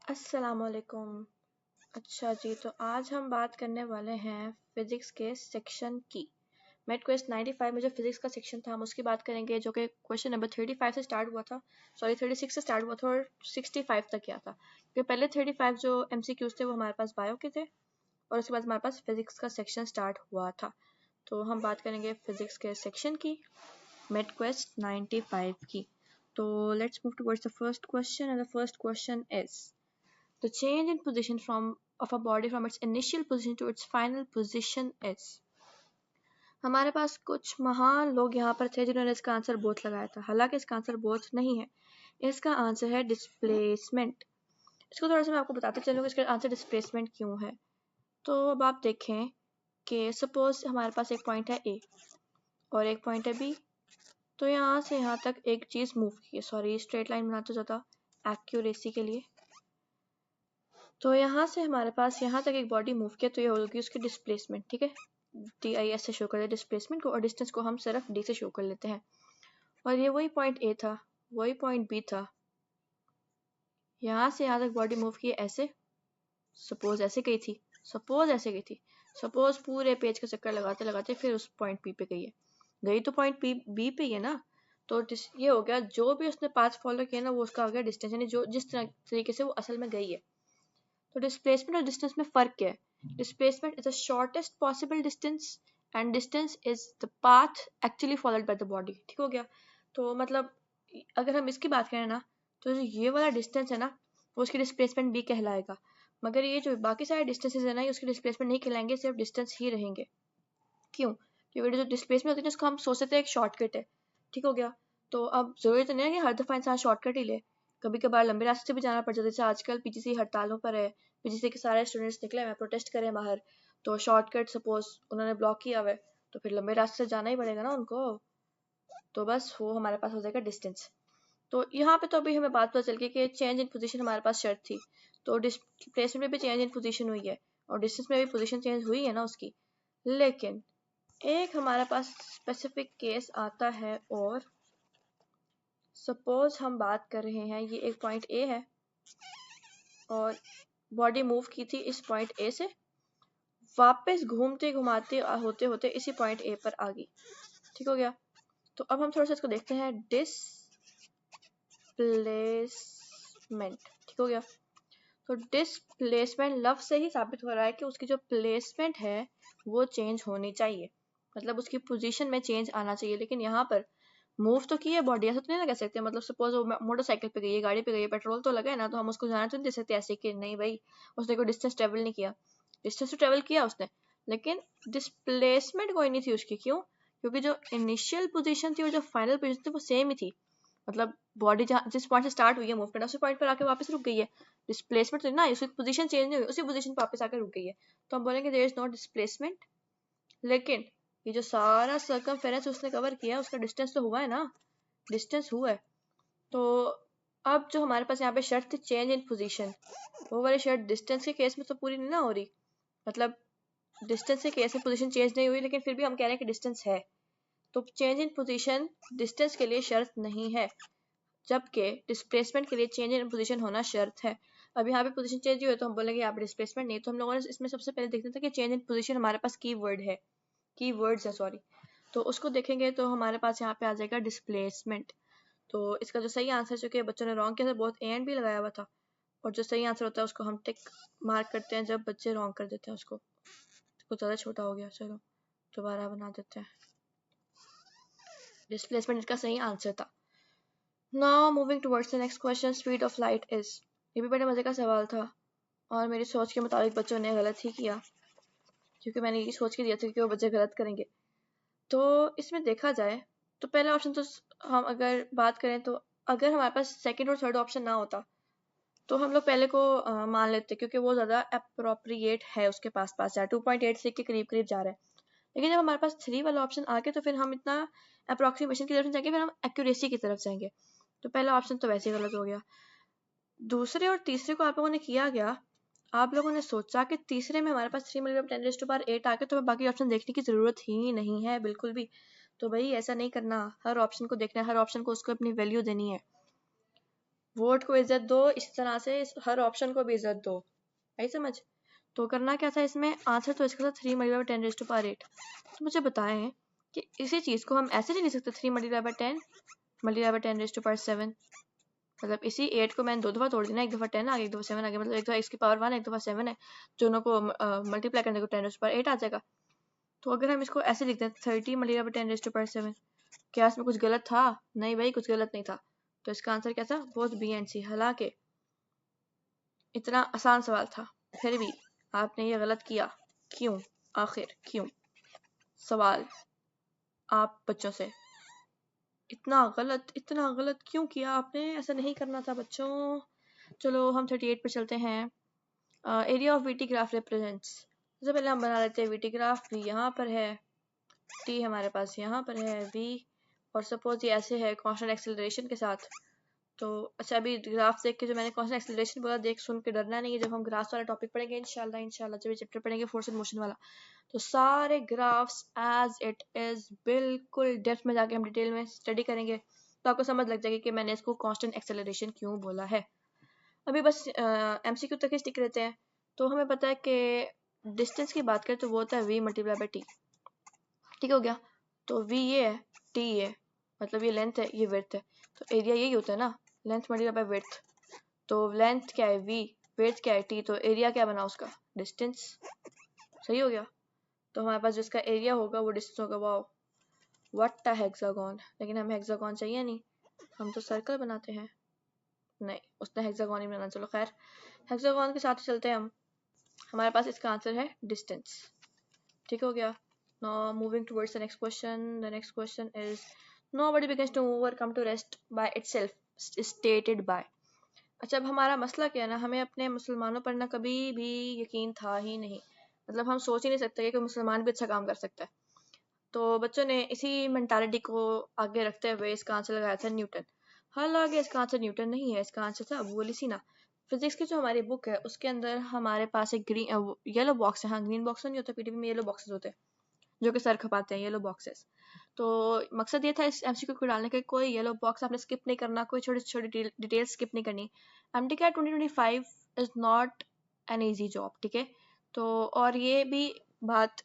अस्सलामुअलैकुम। अच्छा जी, तो आज हम बात करने वाले हैं फिजिक्स के सेक्शन की। मेट क्वेस्ट 95 में जो फिजिक्स का सेक्शन था हम उसकी बात करेंगे, जो कि क्वेश्चन नंबर 35 से स्टार्ट हुआ था, सॉरी 36 से स्टार्ट हुआ था और 65 तक गया था। क्योंकि पहले 35 जो MCQs थे वो हमारे पास बायो के थे और उसके बाद हमारे पास फिजिक्स का सेक्शन स्टार्ट हुआ था। तो हम बात करेंगे फिजिक्स के सेक्शन की, मेट क्वेस्ट 95 की। तो let's move towards the first question and the first question is the change in position of a body from its initial position to its final position is। हमारे पास कुछ महान लोग यहाँ पर थे जिन्होंने इसका आंसर बोथ लगाया था। हालांकि इसका आंसर बोथ नहीं है, इसका आंसर है डिस्प्लेसमेंट। इसको थोड़ा सा मैं आपको बताते चलूँगा इसका आंसर डिस्प्लेसमेंट क्यों है। तो अब आप देखें कि सपोज हमारे पास एक पॉइंट है A और एक पॉइंट है B। तो यहाँ से यहाँ तक एक चीज़ मूव की है, सॉरी स्ट्रेट लाइन बनाते ज़्यादा एक्यूरेसी के लिए। तो यहाँ से हमारे पास यहाँ तक एक बॉडी मूव किया, तो ये होगी उसकी डिस्प्लेसमेंट। ठीक है, DIS से शो कर दें डिस्प्लेसमेंट को और डिस्टेंस को हम सिर्फ D से शो कर लेते हैं। और ये वही पॉइंट A था, वही पॉइंट B था। यहाँ से यहाँ तक बॉडी मूव की ऐसे, सपोज ऐसे गई थी, सपोज ऐसे गई थी, सपोज पूरे पेज का चक्कर लगाते लगाते फिर उस पॉइंट P पे गई है। गई तो पॉइंट B पे ही है ना। तो ये हो गया, जो भी उसने पाथ फॉलो किया ना वो उसका हो गया डिस्टेंस, यानी जो जिस तरीके से वो असल में गई है। तो डिस्प्लेसमेंट और डिस्टेंस में फ़र्क क्या है? Displacement is the shortest possible distance and distance is the path actually followed by the body. ठीक हो गया। तो मतलब अगर हम इसकी बात करें ना, तो जो ये वाला डिस्टेंस है ना वो उसकी डिस्प्लेसमेंट भी कहलाएगा, मगर ये जो बाकी सारे डिस्टेंसेस है ना ये उसकी डिस्प्लेसमेंट नहीं कहलाएंगे, सिर्फ डिस्टेंस ही रहेंगे। क्यों? क्योंकि जो डिस्प्लेसमेंट होती है उसको हम सोचते थे एक शॉर्टकट है। ठीक हो गया। तो अब जरूरी तो नहीं है कि हर दफ़ा इंसान शॉर्टकट ही ले, कभी कभार लंबे रास्ते से भी जाना पड़ जाता है। जैसे आजकल PGC हड़तालों पर है, PGC के सारे स्टूडेंट्स निकले हुए प्रोटेस्ट करें बाहर, तो शॉर्टकट सपोज उन्होंने ब्लॉक किया हुआ है तो फिर लंबे रास्ते से जाना ही पड़ेगा ना उनको। तो बस वो हमारे पास हो जाएगा डिस्टेंस। तो यहाँ पे तो अभी हमें बात पता चल गई कि चेंज इन पोजीशन हमारे पास शर्त थी, तो डिस्प्लेसमेंट में भी चेंज इन पोजीशन हुई है और डिस्टेंस में भी पोजीशन चेंज हुई है ना उसकी। लेकिन एक हमारे पास स्पेसिफिक केस आता है, और सपोज हम बात कर रहे हैं ये एक पॉइंट A है और बॉडी मूव की थी इस पॉइंट A से, वापस घूमते घुमाते होते होते इसी पॉइंट A पर आ गई। ठीक हो गया। तो अब हम थोड़ा सा इसको देखते हैं, डिस्प्लेसमेंट। ठीक हो गया। तो डिस्प्लेसमेंट लफ्ज से ही साबित हो रहा है कि उसकी जो प्लेसमेंट है वो चेंज होनी चाहिए, मतलब उसकी पोजीशन में चेंज आना चाहिए। लेकिन यहाँ पर मूव तो की है बॉडी, ऐसा तो नहीं ना कह सकते। मतलब सपोज वो मोटरसाइकिल पे गई है, गाड़ी पे गई है, पेट्रोल तो लगा है ना, तो हम उसको जाना तो नहीं दे सकते ऐसे कि नहीं भाई उसने कोई डिस्टेंस ट्रेवल नहीं किया। डिस्टेंस तो ट्रेवल किया उसने, लेकिन डिस्प्लेसमेंट कोई नहीं थी उसकी। क्यों? क्योंकि जो इनिशियल पोजीशन थी और जो फाइनल पोजीशन थी वो सेम ही थी। मतलब बॉडी जहाँ जिस पॉइंट से स्टार्ट हुई है मूव करना उसी पॉइंट पर आके वापस रुक गई है। डिस्प्लेसमेंट तो ना, उसकी पोजीशन चेंज नहीं हुई, उसी पोजीशन पर वापस आकर रुक गई है। तो हम बोलेंगे देयर इज नॉट डिस्प्लेसमेंट। लेकिन ये जो सारा सर्कमफेरेंस उसने कवर किया उसका डिस्टेंस तो हुआ है ना, डिस्टेंस हुआ है। तो अब जो हमारे पास यहाँ पे शर्त थी चेंज इन पोजीशन, वो वाली शर्त डिस्टेंस के केस में तो पूरी नहीं ना हो रही। मतलब डिस्टेंस के केस में पोजीशन चेंज नहीं हुई लेकिन फिर भी हम कह रहे हैं कि डिस्टेंस है, तो चेंज इन पोजीशन डिस्टेंस के लिए शर्त नहीं है, जबकि डिस्प्लेसमेंट के लिए चेंज इन पोजीशन होना शर्त है। अब यहाँ पे पोजीशन चेंज हुई है तो हम बोलेंगे यहाँ पे डिस्प्लेसमेंट नहीं। तो हम लोगों ने इसमें सबसे पहले देखना था कि चेंज इन पोजीशन हमारे पास की वर्ड है, की वर्ड्स है सॉरी, तो उसको देखेंगे तो हमारे पास यहाँ पे आ जाएगा डिस्प्लेसमेंट। तो इसका जो सही आंसर, जो कि बच्चों ने रॉन्ग किया था, बहुत A एंड B लगाया हुआ था, और जो सही आंसर होता है उसको हम टिक मार्क करते हैं जब बच्चे रॉन्ग कर देते हैं उसको। कुछ ज़्यादा छोटा हो गया, चलो दोबारा बना देते हैं। डिस्प्लेसमेंट इसका सही आंसर था। Now moving towards the next question, speed of light is. ये भी बड़े मज़े का सवाल था और मेरी सोच के मुताबिक बच्चों ने गलत ही किया, क्योंकि मैंने ये सोच के दिया था कि वो बच्चे गलत करेंगे। तो इसमें देखा जाए तो पहला ऑप्शन तो हम अगर बात करें तो अगर हमारे पास सेकंड और थर्ड ऑप्शन ना होता तो हम लोग पहले को मान लेते, क्योंकि वो ज़्यादा अप्रोप्रिएट है, उसके पास पास है 2.86 के करीब करीब जा रहा है। लेकिन जब हमारे पास 3 वाला ऑप्शन आ गया तो फिर हम इतना अप्रोक्सीमेशन की तरफ जाएंगे, फिर हम एक्यूरेसी की तरफ जाएंगे। तो पहला ऑप्शन तो वैसे ही गलत हो गया। दूसरे और तीसरे को आप लोगों ने किया गया, आप लोगों ने सोचा कि तीसरे में हमारे पास 3 × 10⁸ आ गया तो बाकी ऑप्शन देखने की ज़रूरत ही नहीं है बिल्कुल भी। तो भाई ऐसा नहीं करना, हर ऑप्शन को देखना है, हर ऑप्शन को उसको अपनी वैल्यू देनी है। वोट को इज्जत दो, इस तरह से हर ऑप्शन को भी इज्जत दो, आई समझ। तो करना क्या था इसमें, आंसर तो इसका था 3 multiply by 10 raise to power 8। तो मुझे बताएं कि इसी चीज़ को हम ऐसे नहीं लिख सकते 3 multiply by 10 multiply by 10 raise to power 7। मतलब इसी 8 को मैंने 2 दफ़ा तोड़ दिया ना, एक दफ़ा 10 आ गया, एक दफ़ा 7 आ गया, मतलब एक दफ़ा इसकी पावर 1, एक दफ़ा 7 है, दोनों को मल्टीप्लाई करने को 10 रेज़ टू पावर 8 आ जाएगा। तो अगर हम इसको ऐसे लिखते हैं 30 multiply by 10 raise to power 7, क्या इसमें कुछ गलत था? नहीं भाई, कुछ गलत नहीं था। तो इसका आंसर क्या था, बोथ बी एंड सी। हालांकि इतना आसान सवाल था, फिर भी आपने ये गलत किया। क्यों? आखिर क्यों? सवाल आप बच्चों से, इतना गलत क्यों किया आपने? ऐसा नहीं करना था बच्चों। चलो हम 38 पर चलते हैं। Area of VT graph represents. सबसे पहले हम बना लेते हैं वीटी ग्राफ। वी यहाँ पर है, टी हमारे पास यहाँ पर है, वी, और सपोज ये ऐसे है कांस्टेंट एक्सेलरेशन के साथ। तो अच्छा, अभी ग्राफ देख के जो मैंने कांस्टेंट एक्सेलरेशन बोला, देख सुन के डरना नहीं है। जब हम ग्राफ्स वाला टॉपिक पढ़ेंगे इंशाल्लाह जब ये चैप्टर पढ़ेंगे फोर्स एंड मोशन वाला, तो सारे ग्राफ्स एज इट इज बिल्कुल डेप्थ में जाके हम डिटेल में स्टडी करेंगे, तो आपको समझ लग जाएगी कि मैंने इसको कांस्टेंट एक्सेलरेशन क्यों बोला है। अभी बस एमसीक्यू तक ही स्टिक रहते हैं। तो हमें पता है कि डिस्टेंस की बात करें तो वो होता है v मल्टीप्लाई बाई टी। ठीक हो गया। तो v ये है, t ये, मतलब ये लेंथ है, ये विड्थ है। तो एरिया यही होता है ना, लेंथ मल्टीप्लाई बाई विड्थ। तो लेंथ क्या है v, विड्थ क्या है t, तो एरिया क्या बना उसका, डिस्टेंस। सही हो गया। तो हमारे पास जिसका एरिया होगा वो डिस्टेंस होगा। Wow, what a hexagon. लेकिन हमें हेक्सागोन चाहिए नहीं, हम तो सर्कल बनाते हैं। नहीं, उसने हेक्सागोन ही बनाना। चलो खैर, हेक्सागोन के साथ चलते हैं हम। हमारे पास इसका आंसर है डिस्टेंस। ठीक हो गया। Now moving towards the next question. The next question is, nobody begins to move or come to rest by itself, stated by। अच्छा, अब हमारा मसला क्या है ना, हमें अपने मुसलमानों पर ना कभी भी यकीन था ही नहीं। मतलब हम सोच ही नहीं सकते कि मुसलमान भी अच्छा काम कर सकता है। तो बच्चों ने इसी मेंटालिटी को आगे रखते हुए इसका आंसर लगाया था न्यूटन। हालांकि इसका आंसर न्यूटन नहीं है, इसका आंसर था अबू अली सीना। फिजिक्स की जो हमारी बुक है उसके अंदर हमारे पास एक येलो बॉक्स है। हाँ, ग्रीन बॉक्स तो नहीं होता, पीडीएफ में येलो बॉक्सेस होते हैं जो कि सर खपाते हैं, येलो बॉक्सेस। तो मकसद ये था इस एमसीक्यू को डालने का, कोई येलो बॉक्स आपने स्किप नहीं करना, कोई छोटी छोटी डिटेल्स स्किप नहीं करनी। एमटीकैट 2025 is not an easy job, ठीक है। तो और ये भी बात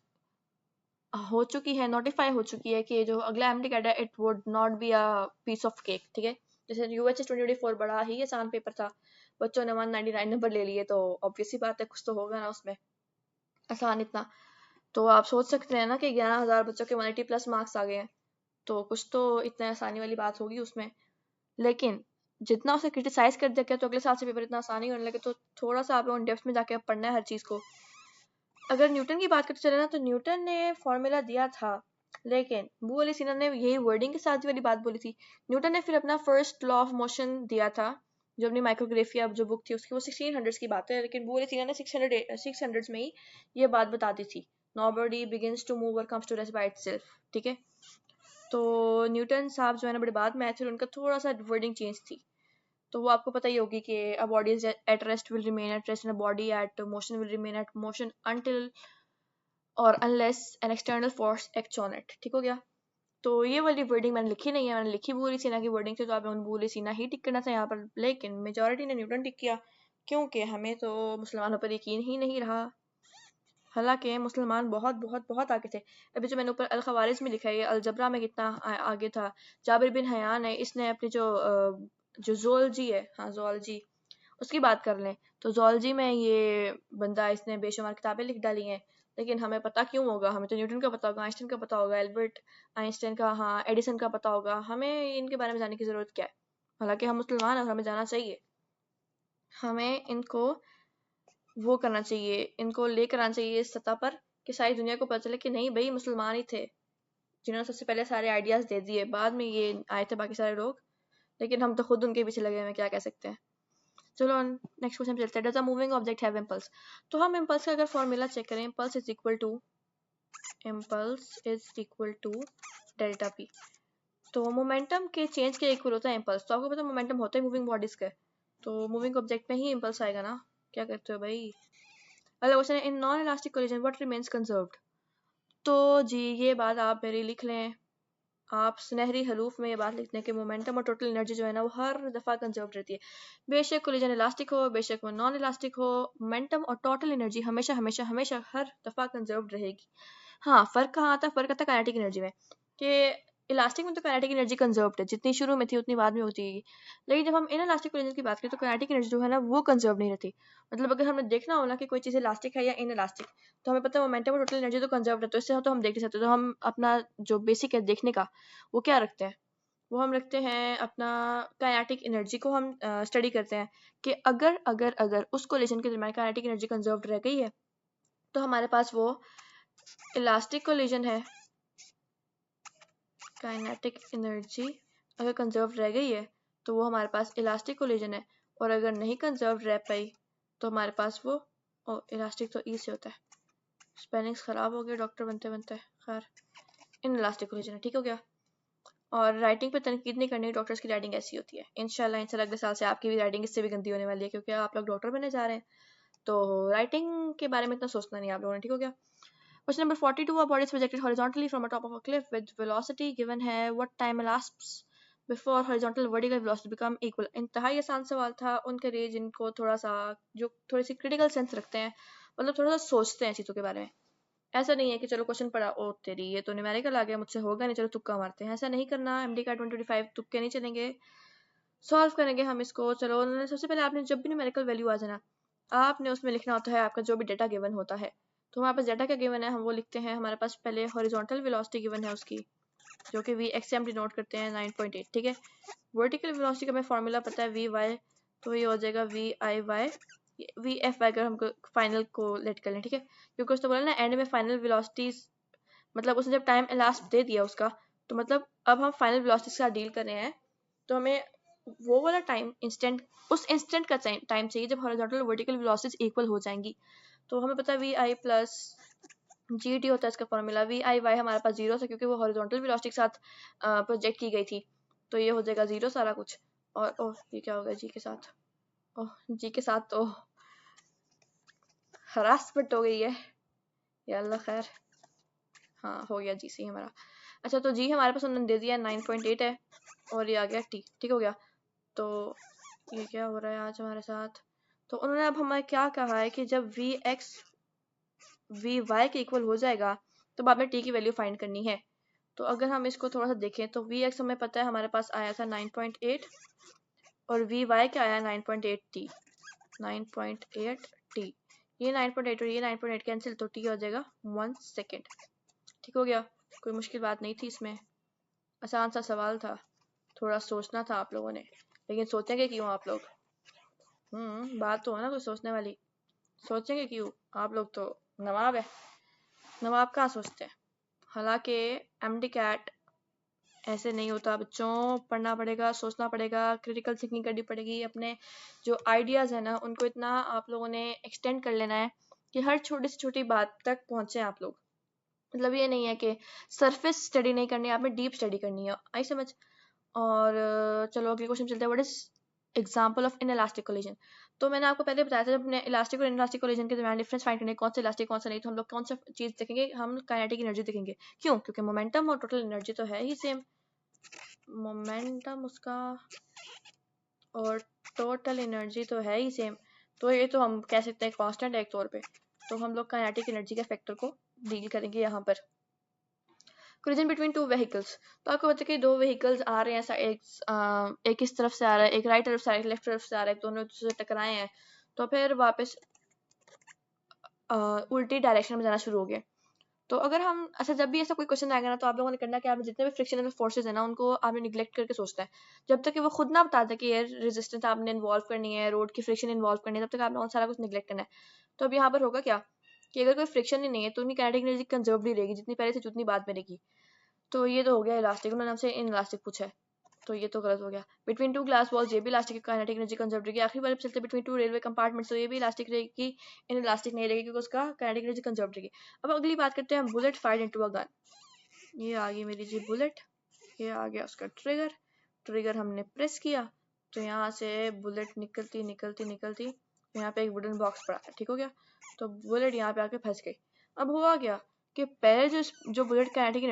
हो चुकी है, नोटिफाई हो चुकी है कि जो अगला एमटीकैट है it would not be a piece of cake, ठीक है। जैसे यूएचएस 2024 बड़ा ही आसान पेपर था, बच्चों ने 199 नंबर ले लिए, तो ऑब्वियस ही बात है कुछ तो होगा ना उसमें आसान इतना। तो आप सोच सकते हैं ना कि 11,000 बच्चों के 180 प्लस मार्क्स आ गए हैं, तो कुछ तो इतने आसानी वाली बात होगी उसमें। लेकिन जितना उसे क्रिटिसाइज कर दिया गया तो अगले साल से पेपर इतना आसान ही होने लगे। तो थोड़ा सा आप लोगों ने डेप्थ में जाके पढ़ना है हर चीज़ को। अगर न्यूटन की बात करते चले ना, तो न्यूटन ने फॉर्मूला दिया था, लेकिन अबू अली सीना ने यही वर्डिंग के साथ वाली बात बोली थी। न्यूटन ने फिर अपना फर्स्ट लॉ ऑफ मोशन दिया था, जो अपनी माइक्रोग्राफिया जो बुक थी उसकी, वो 1600 की बात है, लेकिन अबू अली सीना ने 600 में ही ये बात बता दी थी। नोबडी बिगिंस टू मूव और comes to rest by itself, ठीक है। तो न्यूटन साहब जो है ना बड़े बाद में आए थे, उनका थोड़ा सा वर्डिंग चेंज थी। तो वो आपको पता ही होगी कि a body is at rest will remain at rest and a body at motion will remain at motion until और unless an external force acts on it. ठीक हो गया। तो ये वाली वर्डिंग मैंने लिखी नहीं है, मैंने लिखी अबू अली सीना की वर्डिंग से, तो आप अबू अली सीना ही टिक करना था यहाँ पर, लेकिन मेजोरिटी ने न्यूटन टिक किया क्योंकि हमें तो मुसलमानों पर यकीन ही नहीं रहा। हालांकि मुसलमान बहुत बहुत बहुत आगे थे। अभी जो मैंने ऊपर अल खवारिज़ में लिखा है, ये अलजबरा में कितना आगे था। जाबिर बिन हयान है, इसने अपनी जो ज़ूलॉजी है, हाँ ज़ूलॉजी, उसकी बात कर लें तो ज़ूलॉजी में ये बंदा, इसने बेशुमार किताबें लिख डाली हैं। लेकिन हमें पता क्यों होगा? हमें तो न्यूटन का पता होगा, आइंस्टाइन का पता होगा, एल्बर्ट आइंस्टाइन का, हाँ एडिसन का पता होगा। हमें इनके बारे में जानने की ज़रूरत क्या है? हालांकि हम मुसलमान हैं और हमें जाना चाहिए। हमें इनको वो करना चाहिए, इनको लेकर आना चाहिए इस सतह पर कि सारी दुनिया को पता चले कि नहीं भाई, मुसलमान ही थे जिन्होंने सबसे पहले सारे आइडियाज़ दे दिए, बाद में ये आए थे बाकी सारे लोग। लेकिन हम तो खुद उनके पीछे लगे हुए हैं, क्या कह सकते हैं। चलो नेक्स्ट क्वेश्चन पे चलते हैं। Does a moving object have impulse? तो हम इम्पल्स का अगर फॉर्मूला चेक करें, impulse is equal to delta P. तो मोमेंटम के चेंज के इक्वल होता है इम्पल्स। तो आपको पता है मोमेंटम होता है मूविंग बॉडीज का, तो मूविंग ऑब्जेक्ट में ही इम्पल्स आएगा ना। क्या कहते हो भाई? अगला क्वेश्चन है, in non elastic collision what remains conserved? तो जी ये बात आप मेरी लिख लें, आप सुनहरी हरूफ में ये बात लिखते हैं कि मोमेंटम और टोटल एनर्जी जो है ना वो हर दफ़ा कंजर्व रहती है, बेशक कोलिजन इलास्टिक हो बेशक वो नॉन इलास्टिक हो, मोमेंटम और टोटल एनर्जी हमेशा हमेशा हमेशा हर दफ़ा कंजर्व रहेगी। हाँ, फ़र्क कहाँ आता है? फ़र्क आता है काइनेटिक एनर्जी में कि इलास्टिक में तो काइनेटिक एनर्जी कंजर्व्ड है, जितनी शुरू में थी उतनी बाद में होती है, लेकिन जब हम इनइलास्टिक कोलिजन की बात करें तो काइनेटिक एनर्जी जो है ना वो कंजर्व नहीं रहती। मतलब अगर हमने देखना हो ना कि कोई चीज़ इलास्टिक है या इनइलास्टिक, तो हमें पता है मोमेंटम और टोटल एनर्जी तो कंजर्व रहती है, इससे तो हम देख नहीं सकते। तो हम अपना जो बेसिक है देखने का, वो क्या रखते हैं? वो हम रखते हैं अपना काइनेटिक एनर्जी को हम स्टडी करते हैं कि अगर अगर अगर उस कोलिजन के दरमियान काइनेटिक एनर्जी कंजर्व्ड रह गई है तो हमारे पास वो इलास्टिक कोलिजन है। काइनेटिक एनर्जी अगर कंजर्व रह गई है तो वो हमारे पास इलास्टिक कोलिजन है, और अगर नहीं कंजर्व रह पाई तो हमारे पास वो इलास्टिक तो ई से होता है, स्पेलिंग्स खराब हो गए डॉक्टर बनते बनते। खैर, इन इलास्टिक कोलिजन है, ठीक हो गया। और राइटिंग पे तनकीद नहीं करनी, डॉक्टर्स की राइटिंग ऐसी होती है। इंशाल्लाह अगले साल से आपकी भी राइटिंग इससे भी गंदी होने वाली है, क्योंकि आप लोग डॉक्टर बनने जा रहे हैं, तो राइटिंग के बारे में इतना सोचना नहीं आप लोगों ने, ठीक हो गया। Question number 42. A body is projected horizontally from the top of a cliff with velocity given है. What time elapses before horizontal vertical velocity become equal? इंतहाई आसान सवाल था उनके लिए जिनको थोड़ा सा जो थोड़ी सी क्रिटिकल सेंस रखते हैं, मतलब थोड़ा सा सोचते हैं चीज़ों के बारे में। ऐसा नहीं है कि चलो क्वेश्चन पढ़ा ओ तेरी ये तो न्यूमेरिकल आ गया मुझसे होगा नहीं, चलो तुक्का मारते हैं। ऐसा नहीं करना। MD का 2025 तुक्के नहीं चलेंगे, सॉल्व करेंगे हम इसको। चलो सबसे पहले आपने जब भी न्यूमेरिकल वैल्यू आ जाना, आपने उसमें लिखना होता है आपका जो भी डेटा गिवन होता है। तो हमारे पास डेटा क्या गिवन है हम वो लिखते हैं। हमारे पास पहले हॉरिजॉन्टल वेलोसिटी गिवन है उसकी, जो कि वी एक्स से हम डिनोट करते हैं 9.8, ठीक है। वर्टिकल वेलोसिटी का हमें फॉर्मूला पता है वी वाई, तो ये हो जाएगा V I Y V F Y, अगर हमको फाइनल को लेट कर लें, ठीक है। क्योंकि उसने बोला ना एंड में फाइनल वेलोसिटीज, मतलब उसने जब टाइम एलास्ट दे दिया उसका, तो मतलब अब हम फाइनल वेलोसिटी के साथ डील कर रहे हैं, तो हमें वो वाला टाइम इंस्टेंट, उस इंस्टेंट का टाइम चाहिए जब हॉरिजॉन्टल और वर्टिकल वेलोसिटीज इक्वल हो जाएंगी। तो हमें पता है V I plus G T होता है इसका फॉर्मूला। वी आई वाई हमारे पास जीरो था क्योंकि वो हॉरिजॉन्टल वेलोसिटी के साथ प्रोजेक्ट की गई थी, तो ये हो जाएगा जीरो सारा कुछ। और ओह ये क्या हो गया जी के साथ, ओह जी के साथ तो हरासमेंट हो गई है या अल्लाह खैर। हाँ हो गया जी सही हमारा। अच्छा तो जी हमारे पास उन्होंने दे दिया 9.8 है, और ये आ गया टी, ठीक हो गया। तो ये क्या हो रहा है आज हमारे साथ, तो उन्होंने अब हमें क्या कहा है कि जब वी एक्स वी वाई के इक्वल हो जाएगा तो बाद में टी की वैल्यू फाइंड करनी है। तो अगर हम इसको थोड़ा सा देखें तो वी एक्स हमें पता है हमारे पास आया था 9.8, और वी वाई क्या आया 9.8 टी, 9.8 टी। ये 9.8 और ये 9.8 कैंसिल, तो टी हो जाएगा 1 सेकेंड, ठीक हो गया। कोई मुश्किल बात नहीं थी इसमें, आसान सा सवाल था, थोड़ा सोचना था आप लोगों ने, लेकिन सोचेंगे क्यों आप लोग? बात तो है ना कोई सोचने वाली, सोचेंगे क्यों आप लोग? तो नवाब है, नवाब कहाँ सोचते हैं। हालांकि एमडी कैट ऐसे नहीं होता बच्चों, पढ़ना पड़ेगा, सोचना पड़ेगा, क्रिटिकल थिंकिंग करनी पड़ेगी, अपने जो आइडियाज़ है ना उनको इतना आप लोगों ने एक्सटेंड कर लेना है कि हर छोटी से छोटी बात तक पहुंचे आप लोग। मतलब ये नहीं है कि सरफेस स्टडी नहीं करनी है, आपने डीप स्टडी करनी है, आई समझ। और चलो अगले क्वेश्चन चलते हैं। What is example of inelastic collision? तो मैंने आपको पहले बताया था जब अपने इलास्टिक और इनइलास्टिक कोलिजन के दरमियान डिफरेंस फाइंड करने कौन सा इलास्टिक कौन सा नहीं, तो हम लोग कौन सा चीज़ देखेंगे, हम काइनेटिक एनर्जी देखेंगे। क्यों? क्योंकि मोमेंटम और टोटल एनर्जी तो है ही सेम, मोमेंटम उसका और टोटल एनर्जी तो है ही सेम, तो ये तो हम कह सकते हैं कांस्टेंट है एक तौर पे। तो हम लोग काइनेटिक एनर्जी के फैक्टर को डील करेंगे यहाँ पर। कोलिजन बिटवीन टू व्हीकल्स, तो आपको पता है कि दो व्हीकल्स आ रहे हैं, एक इस तरफ से आ रहा है, एक राइट तरफ से आ रहा है, एक लेफ्ट तरफ से आ रहा है, दोनों से टकराए हैं, तो फिर वापस उल्टी डायरेक्शन में जाना शुरू हो गए। तो अगर हम अच्छा जब भी ऐसा कोई क्वेश्चन आएगा ना, तो आप लोगों ने करना कि आपने जितने भी फ्रिक्शनल फोर्सेज है ना उनको आपने निगलेक्ट करके सोचना है, जब तक कि वो खुद ना बता दे कि एयर रेजिस्टेंस आपने इन्वॉल्व करनी है, रोड की फ्रिक्शन इन्वॉल्व करनी है, तब तक आप लोगों ने सारा कुछ निगलेक्ट करना है। तो अब यहाँ पर होगा क्या कि अगर कोई फ्रिक्शन ही नहीं है तो उनकी काइनेटिक एनर्जी कंजर्व नहीं रहेगी, जितनी पहले थी उतनी बाद में रहेगी। तो ये तो हो गया इलास्टिक, उन्होंने हमसे इन इलास्टिक पूछा है, तो ये तो गलत हो गया। बिटवीन टू ग्लास वॉल्स, ये भी इलास्टिक की काइनेटिक एनर्जी कंजर्व रहेगी। आखिरी वाले पे चलते बिटवीन टू रेलवे कंपार्टमेंट्स, तो ये भी इलास्टिक रहेगी, इन इलास्टिक नहीं रहेगी क्योंकि उसका काइनेटिक एनर्जी कंजर्व रहेगी। अब अगली बात करते हैं bullet fired into a gun. ये आ गई मेरी जी बुलेट, ये आ गया उसका ट्रिगर, ट्रिगर हमने प्रेस किया तो यहाँ से बुलेट निकलती निकलती निकलती यहाँ पे एक वुडन बॉक्स पड़ा है, ठीक हो गया। तो बुलेट यहाँ पे आके फंस गई। अब हुआ क्या कि पहले जो बुलेट काइनेटिक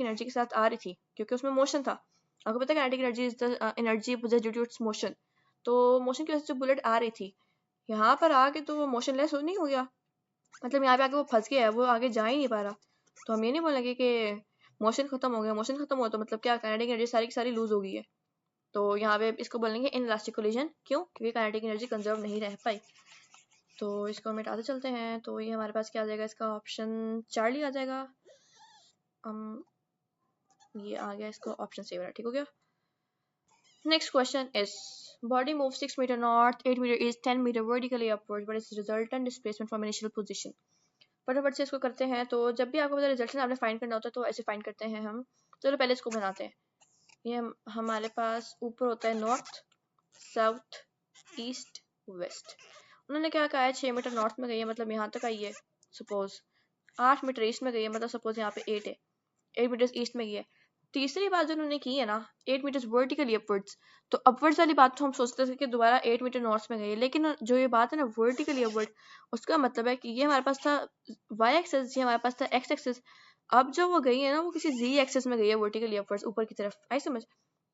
एनर्जी के साथ आ रही थी, क्योंकि उसमें मोशन था। आपको पता है kinetic energy is the energy possessed due to its motion. तो मोशन की वजह से जो बुलेट आ रही थी, यहाँ पर आके तो वो मोशनलेस नहीं हो गया, मतलब यहाँ पे आके वो फंस गया है, वो आगे जा ही नहीं पा रहा। तो हम ये नहीं बोलेंगे कि मोशन खत्म हो गया। मोशन खत्म हो तो मतलब क्या, काइनेटिक एनर्जी सारी की सारी लूज हो गई है। तो यहाँ पे इसको बोलेंगे इनइलास्टिक कोलिजन। क्यों? क्योंकि काइनेटिक एनर्जी कंजर्व नहीं रह पाई। तो इसको हम मिटाते चलते हैं। तो ये हमारे पास क्या आ जाएगा, इसका ऑप्शन चार्ली आ जाएगा। ये आ गया, इसको ऑप्शन सी वाला ठीक हो गया। Next question is body moves 6 meter north, 8 meter east, 10 meter vertically upward. What is the resultant displacement from initial position? फटाफट से इसको करते हैं। तो जब भी आपको पता रिजल्ट आपने फाइंड करना होता है तो ऐसे फाइंड करते हैं हम। चलो पहले इसको बनाते हैं। ये हमारे पास ऊपर होता है नॉर्थ, साउथ, ईस्ट, वेस्ट। उन्होंने क्या कहा है, 6 मीटर नॉर्थ में गई है, मतलब यहाँ तक आई है। सपोज 8 मीटर ईस्ट में गई है, मतलब सपोज यहाँ पे 8 है, 8 मीटर ईस्ट में गई है। तीसरी बात जो उन्होंने की है ना, 8 मीटर वर्टिकली अपवर्ड्स, तो अपवर्ड्स वाली बात तो हम सोचते थे कि दोबारा 8 मीटर नॉर्थ में गई है, लेकिन जो ये बात है ना वर्टिकली अपवर्ड, उसका मतलब है कि ये हमारे पास था वाई एक्सेस, ये हमारे पास था एक्स एक्सेस। अब जो वो गई है ना, वो किसी जी एक्सेस में गई है वर्टिकली अपवर्ड्स, ऊपर की तरफ। आई समझ?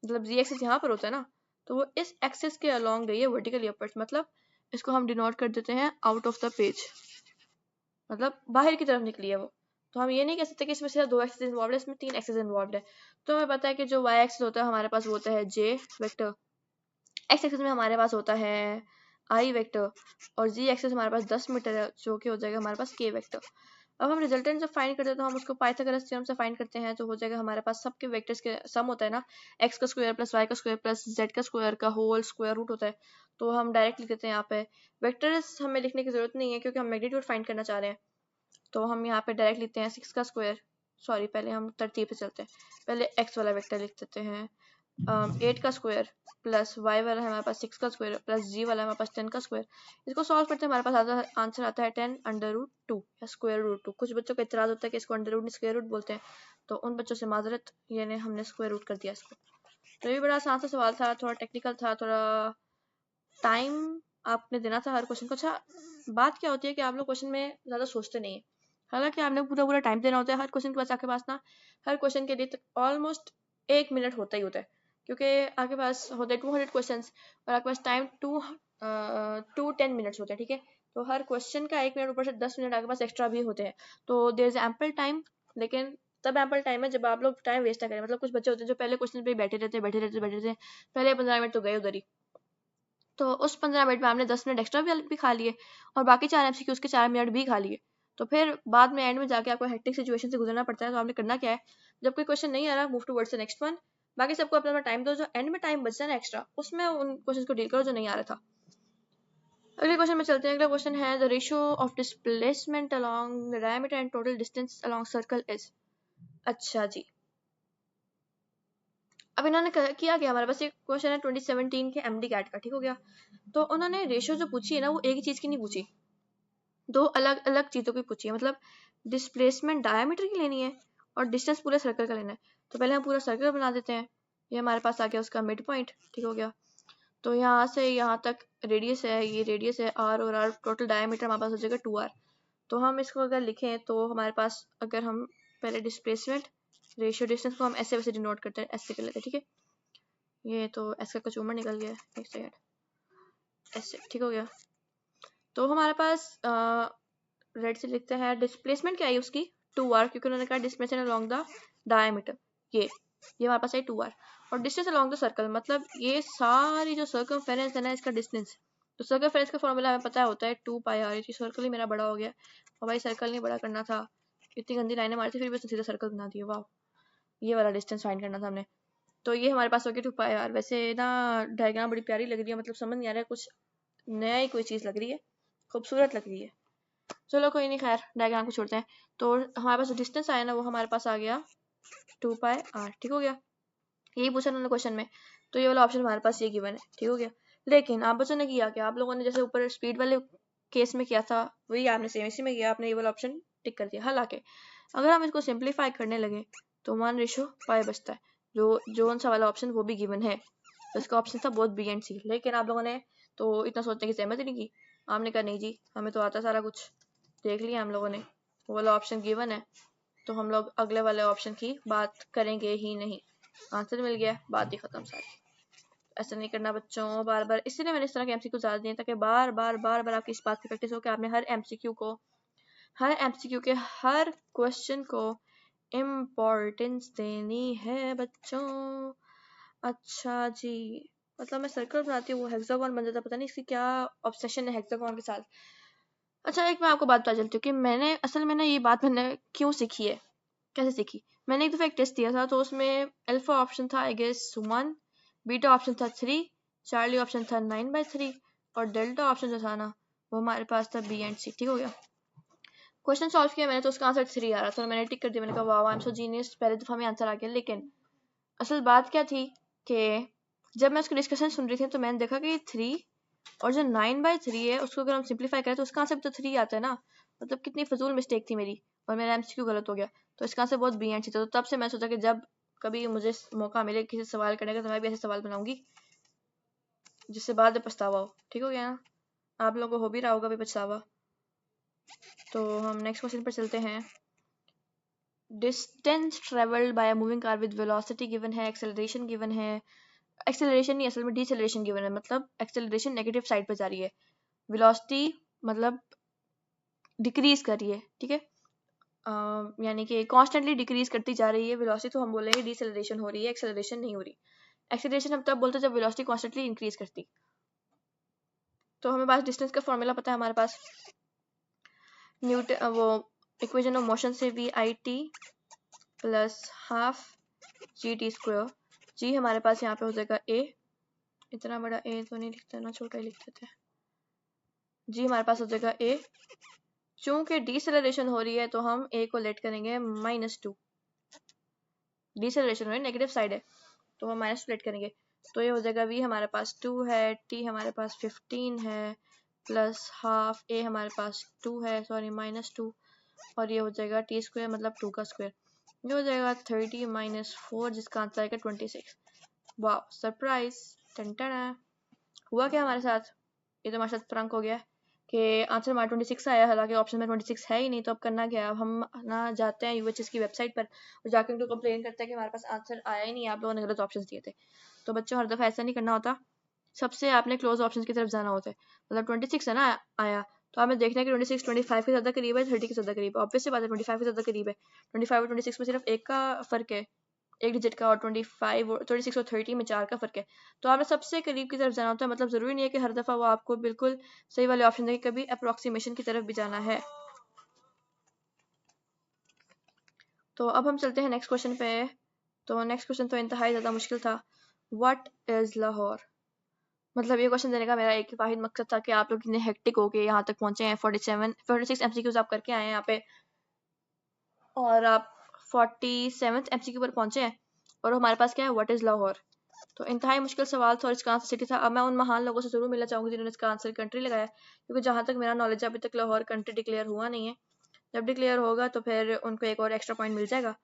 मतलब जी एक्सेस यहाँ पर होता है ना, तो वो इस एक्सेस के अलॉन्ग गई है वर्टिकली अपवर्ड्स। मतलब इसको हम डिनोट कर देते हैं आउट ऑफ द पेज, मतलब बाहर की तरफ निकली है वो। तो हम ये नहीं कह सकते कि इसमें सिर्फ 2 एक्सेस इन्वॉल्व है, इसमें 3 एक्सेस इन्वॉल्व है। तो हमें पता है कि जो वाई एक्सेस होता है हमारे पास वो होता है जे वेक्टर, एक्स एक्सेस में हमारे पास होता है आई वेक्टर, और जी एक्सेस हमारे पास 10 मीटर है, जो कि हो जाएगा हमारे पास के वेक्टर। अब हम रिजल्टेंट जब फाइंड करते हैं तो हम उसको पाइथागोरस थ्योरम से फाइंड करते हैं। तो हो जाएगा हमारे पास सबके वेक्टर्स के सम होता है ना, एक्स का स्क्वायर प्लस वाई का स्क्वायर प्लस जेड का स्क्वायर का होल स्क्वायर रूट होता है। तो हम डायरेक्ट लिख देते हैं यहाँ पे। वेक्टर्स हमें लिखने की जरूरत नहीं है क्योंकि हम मैग्नीट्यूड फाइंड करना चाह रहे हैं। तो हम यहाँ पे डायरेक्ट लिखते हैं 6 का स्क्वायर, सॉरी पहले हम तरतीब से चलते हैं। पहले एक्स वाला वेक्टर लिख देते हैं 8 का स्क्वायर प्लस वाई वाला है हमारे पास 6 का स्क्वायर प्लस जी वाला है हमारे पास 10 का स्क्वायर। इसको सॉल्व करते हैं, हमारे पास आंसर आता है 10 अंडर रूट 2 या स्क्वायर रूट 2। कुछ बच्चों का इतराज होता है कि इसको अंडर रूट नहीं स्क्वायर रूट बोलते हैं, तो उन बच्चों से माजरत, ये हमने स्क्वायर रूट कर दिया इसको। तो ये बड़ा आसान सा सवाल था, थोड़ा टेक्निकल था, थोड़ा टाइम आपने देना था हर क्वेश्चन को। अच्छा बात क्या होती है कि आप लोग क्वेश्चन में ज़्यादा सोचते नहीं है, हालांकि आपने पूरा टाइम देना होता है हर क्वेश्चन के पास। आपके पास ना हर क्वेश्चन के लिए ऑलमोस्ट 1 मिनट होता ही होता है, क्योंकि आपके पास होते हैं 200 क्वेश्चन और आपके पास टाइम 10 मिनट्स होते हैं, ठीक है। तो हर क्वेश्चन का 1 मिनट ऊपर से 10 मिनट आपके पास एक्स्ट्रा भी होते हैं, तो देयर इज एम्पल टाइम। लेकिन तब एम्पल टाइम है जब आप लोग टाइम वेस्ट ना करें। मतलब कुछ बच्चे होते हैं जो पहले क्वेश्चन पे बैठे रहते पहले 15 मिनट तो गए उधर ही, तो उस 15 मिनट में आपने 10 मिनट एक्स्ट्रा भी खा लिए और बाकी 4 एमसीक्यूज के 4 मिनट भी खा लिए। तो फिर बाद में एंड में जाके आपको हेक्टिक सिचुएशन से गुजरना पड़ता है। तो आपने करना क्या है, जब कोई क्वेश्चन नहीं आ रहा, move towards the next one. बाकी सबको अपना टाइम दो, जो एंड में टाइम बचता है ना एक्स्ट्रा, उसमें उन क्वेश्चन को डील करो जो नहीं आ रहा था। अगले क्वेश्चन में चलते हैं। अगला क्वेश्चन है the ratio of displacement along the diameter and total distance along circle is. अच्छा जी, अब इन्होंने किया गया, हमारे पास एक क्वेश्चन है 2017 के एमडी कैट का, ठीक हो गया। तो उन्होंने रेशियो जो पूछी है ना, वो एक ही चीज की नहीं पूछी, 2 अलग अलग चीजों की पूछी है। मतलब डिस्प्लेसमेंट डायमीटर की लेनी है और डिस्टेंस पूरे सर्कल का लेना है। तो पहले हम पूरा सर्कल बना देते हैं। ये हमारे पास आ गया उसका मिड पॉइंट, ठीक हो गया। तो यहाँ से यहाँ तक रेडियस है, ये रेडियस है आर, और आर टोटल डायमीटर हमारे पास हो जाएगा 2r। तो हम इसको अगर लिखें तो हमारे पास, अगर हम पहले डिस्प्लेसमेंट रेशियो डिस्टेंस को हम ऐसे वैसे डिनोट करते हैं, ऐसे कर लेते हैं, ठीक है। ये तो एस का कचूमर निकल गया, एक सेकेंड, ऐसे ठीक हो गया। तो हमारे पास रेड से लिखते हैं डिस्प्लेसमेंट क्या है उसकी 2r, क्योंकि उन्होंने कहा डिस्प्लेसमेंट अलोंग द डायमीटर, ये हमारे पास है 2r। और डिस्टेंस अलोंग द सर्कल, मतलब ये सारी जो सर्कमफेरेंस है ना, इसका डिस्टेंस। तो सर्कमफेरेंस का फॉर्मूला हमें पता होता है 2πr। ये सर्कल ही मेरा बड़ा हो गया, और भाई सर्कल नहीं बड़ा करना था, इतनी गंदी लाइनें मारी थी, फिर भी सीधा सर्कल बना दिया। वाह, ये वाला डिस्टेंस फाइंड करना था हमने। तो ये हमारे पास हो गया 2πr। वैसे ना डायग्राम बड़ी प्यारी लग रही है, मतलब समझ नहीं आ रहा है, कुछ नया ही कोई चीज़ लग रही है, खूबसूरत लग रही है। चलो कोई नहीं, खैर डायग्राम को छोड़ते हैं। तो हमारे पास जो डिस्टेंस आया ना, वो हमारे पास आ गया 2πr, ठीक हो गया। यही पूछा उन्होंने क्वेश्चन में, तो ये वाला ऑप्शन हमारे पास ये गिवन है, ठीक हो गया। लेकिन आप बच्चों ने किया क्या, आप लोगों ने जैसे ऊपर स्पीड वाले केस में किया था, वही आपने सेम इसी में किया, आपने ये वाला ऑप्शन टिक कर दिया। हालांकि अगर हम इसको सिंप्लीफाई करने लगे तो 1:π बचता है, जो सा वाला ऑप्शन वो भी गिवन है। तो इसका ऑप्शन था बोथ बी एंड सी। लेकिन आप लोगों ने तो इतना सोचने की सहमत ही नहीं की, आपने कहा नहीं जी हमें तो आता सारा कुछ, देख लिया हम लोगों ने, वो वाला ऑप्शन गिवन है, तो हम लोग अगले वाले ऑप्शन की बात करेंगे ही नहीं। आंसर मिल गया, बात ही खत्म सारी। ऐसा नहीं करना बच्चों बार बार, इसीलिए मैंने इस तरह के एमसीक्यू ज़्यादा दिए ताकि बार बार आपकी इस बात की प्रैक्टिस हो कि आपने हर एमसीक्यू के हर क्वेश्चन को इम्पोर्टेंस देनी है बच्चों। अच्छा जी, मतलब मैं सर्कल बनाती हूँ वो हेक्सागोन बन जाता, पता नहीं इसकी क्या ऑब्सेशन है हेक्सागोन के साथ। अच्छा, एक मैं आपको बात बता चलती हूँ कि मैंने असल में ना ये बात मैंने क्यों सीखी है, कैसे सीखी। मैंने एक दफ़ा एक टेस्ट दिया था, तो उसमें अल्फा ऑप्शन था आई गेस 1, बीटा ऑप्शन था 3, चार्ली ऑप्शन था 9/3 और डेल्टा ऑप्शन जो था ना वो हमारे पास था बी एंड सी। ठीक हो गया। क्वेश्चन सॉल्व किया मैंने तो उसका आंसर 3 आ रहा था, तो मैंने टिक कर दिया। मैंने कहा वाह आई एम सो जीनियस, पहले दफ़ा में आंसर आ गया। लेकिन असल बात क्या थी कि जब मैं उसकी डिस्कशन सुन रही थी तो मैंने देखा कि 3 और जो 9/3 है उसको अगर हम सिंप्लीफाई करें तो उसका आंसर भी तो 3 आता है ना। मतलब कितनी फजूल मिस्टेक थी मेरी, और मेरा एमसीक्यू गलत हो गया। तो इसका आंसर बहुत बी एंड सी था। तो तब से मैं सोचा कि जब कभी मुझे मौका मिले किसी सवाल करने का तो मैं भी ऐसे सवाल बनाऊंगी जिससे बाद में पछतावा हो। ठीक हो गया ना, आप लोगों को हो भी रहा होगा भी पछतावा। तो हम नेक्स्ट क्वेश्चन पर चलते हैं। Distance travelled by a moving car with velocity given है, एक्सेलरेशन गिवन है। एक्सेलरेशन नहीं, असल में डिसेलरेशन गिवन है, मतलब एक्सेलरेशन नेगेटिव साइड पे जा रही है, वेलोसिटी मतलब डिक्रीज कर रही है। ठीक है, यानी कि कॉन्स्टेंटली डिक्रीज करती जा रही है वेलोसिटी, तो हम बोलेंगे डिसेलरेशन हो रही है, एक्सेलरेशन नहीं हो रही। एक्सेलरेशन हम तब बोलते हैं जब वेलोसिटी कॉन्स्टेंटली इंक्रीज करती। तो हमें पास डिस्टेंस का फॉर्मूला पता है हमारे पास, न्यूटन वो इक्वेशन ऑफ मोशन से V I T plus half G T square. जी हमारे पास यहाँ पे हो जाएगा ए, इतना बड़ा ए तो नहीं लिखते ना, छोटा ही लिख देते हैं। जी हमारे पास हो जाएगा ए, चूंकि डिसेलरेशन हो रही है तो हम ए को लेट करेंगे -2। डिसेलरेशन हो रही है, नेगेटिव साइड है, तो हम -2 लेट करेंगे। तो ये हो जाएगा वी हमारे पास 2 है, टी हमारे पास 15 है, प्लस हाफ ए हमारे पास 2 है, सॉरी -2, और ये हो जाएगा टी स्क्वायर मतलब 2 का स्क्वायर। ये हो जाएगा 30 - 4 जिसका आंसर आएगा 26। वाह सरप्राइज, टन हुआ क्या हमारे साथ, ये तो हमारे साथ प्रंक हो गया कि आंसर हमारा 26 आया, हालांकि ऑप्शन में 26 है ही नहीं। तो अब करना क्या है, अब हम ना जाते हैं यूएचएस की वेबसाइट पर और जाकर उनको कंप्लेन करते हैं कि हमारे पास आंसर आया ही नहीं, आप लोगों ने गलत ऑप्शन दिए थे। तो बच्चों हर दफ़ा ऐसा नहीं करना होता, सबसे आपने क्लोज ऑप्शन की तरफ जाना होता है। मतलब 26 है ना आया, तो हमें देखना है कि 26 25 के ज़्यादा करीब है, 30 के ज़्यादा करीब है। ऑब्वियस सी बात है 25 के ज़्यादा करीब है। 25 और 26 में सिर्फ एक का फ़र्क है, एक डिजिट का, और 26 और 30 में 4 का फ़र्क है। तो आपने सबसे करीब की तरफ जाना होता है। मतलब ज़रूरी नहीं है कि हर दफ़ा वो आपको बिल्कुल सही वाले ऑप्शन देंगे, कभी अप्रोक्सीमेशन की तरफ भी जाना है। तो अब हम चलते हैं नेक्स्ट क्वेश्चन पे। तो नेक्स्ट क्वेश्चन तो इंतहाई ज़्यादा मुश्किल था। What is Lahore? मतलब ये क्वेश्चन देने का मेरा एक वाहिद मकसद था कि आप लोग इतने हेक्टिक हो के यहाँ तक पहुँचे हैं। 46 एमसीक्यूज़ आप करके आए हैं यहाँ पे, और आप 47th एमसीक्यू पर पहुँचे हैं, और हमारे पास क्या है, व्हाट इज़ लाहौर। तो इंतहाई मुश्किल सवाल था और इसका आंसर सिटी था। अब मैं उन महान लोगों से ज़रूर मिलना चाहूँगी जिन्होंने इसका आंसर कंट्री लगाया, क्योंकि जहाँ तक मेरा नॉलेज है अभी तक लाहौर कंट्री डिक्लेयर हुआ नहीं है। जब डिक्लेयर होगा तो फिर उनको एक और एक्स्ट्रा पॉइंट मिल जाएगा,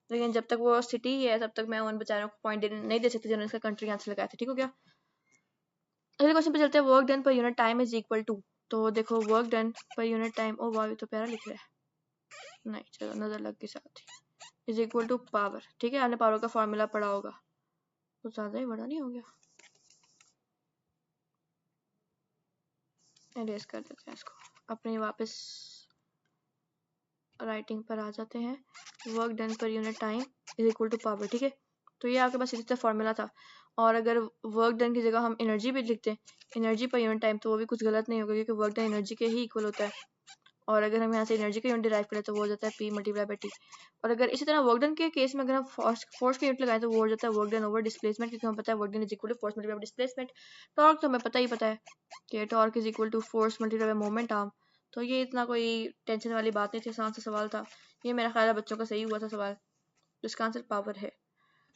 लेकिन जब तक वो सिटी ही है तब तक मैं उन बेचारों को पॉइंट नहीं दे सकती जिन्होंने इसका कंट्री आंसर लगाया था। ठीक हो गया। अगले क्वेश्चन पे चलते हैं। Work done per unit time is equal to. तो देखो work done per unit time, ओ वाह ये तो प्यारा लिख रहा है, नहीं चलो नजर लग गई साथ ही, इज इक्वल टू पावर। ठीक है, आपने पावर का फॉर्मूला पढ़ा होगा, तो ज़्यादा ही बड़ा नहीं हो गया, एरेज कर देते हैं इसको, अपनी वापस राइटिंग पर आ जाते हैं। Work done per unit time is equal to power. ठीक है, तो ये आपके पास इसी फॉर्मूला था। और अगर वर्क डन की जगह हम एनर्जी भी लिखते हैं, एनर्जी पर यूनिट टाइम, तो वो भी कुछ गलत नहीं होगा, क्योंकि वर्क डन एनर्जी के ही इक्वल होता है। और अगर हम यहाँ से एनर्जी का यूनिट डिराइव करें तो वो हो जाता है P मल्टीप्लाई बाई टी। और अगर इसी तरह वर्क डन के केस में अगर हम फोर्स का यूनिट लगाएं तो वो हो जाता है वर्क डन ओवर डिस्प्लेसमेंट, क्योंकि हमें पता है work done is equal to force multiply by displacement. Torque तो हमें पता ही पता है कि torque is equal to force multiply by moment arm. तो ये इतना कोई टेंशन वाली बात नहीं थी, आसान सा सवाल था। ये मेरा ख्याल है बच्चों का सही हुआ था सवाल, जिसका आंसर पावर है।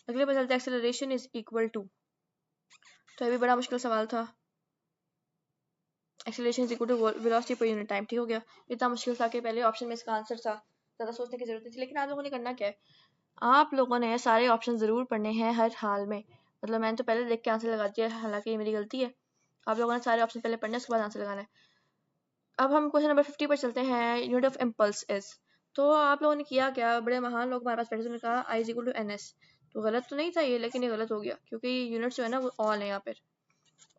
अगले पर चलते हैं, एक्सेलरेशन इज इक्वल टू। तो ये भी बड़ा मुश्किल सवाल था। Acceleration is equal to velocity per unit time. ठीक हो गया, इतना मुश्किल था कि पहले ऑप्शन में इसका आंसर था, ज़्यादा सोचने की जरूरत नहीं थी। लेकिन आप लोगों ने करना क्या है, आप लोगों ने सारे ऑप्शन ज़रूर पढ़ने हैं हर हाल में। मतलब मैंने तो पहले देख के आंसर लगा दिया, हालांकि ये मेरी गलती है। आप लोगों ने सारे ऑप्शन पहले पढ़ने, उसके बाद आंसर लगाना है। अब हम क्वेश्चन नंबर 50 पर चलते हैं। Unit of impulse is. तो आप लोगों ने किया क्या, बड़े महान लोग हमारे पास बैठे थे, उन्होंने कहा I is equal to N S. तो गलत तो नहीं था ये, लेकिन ये गलत हो गया क्योंकि यूनिट जो है ना वो ऑल है यहाँ पर।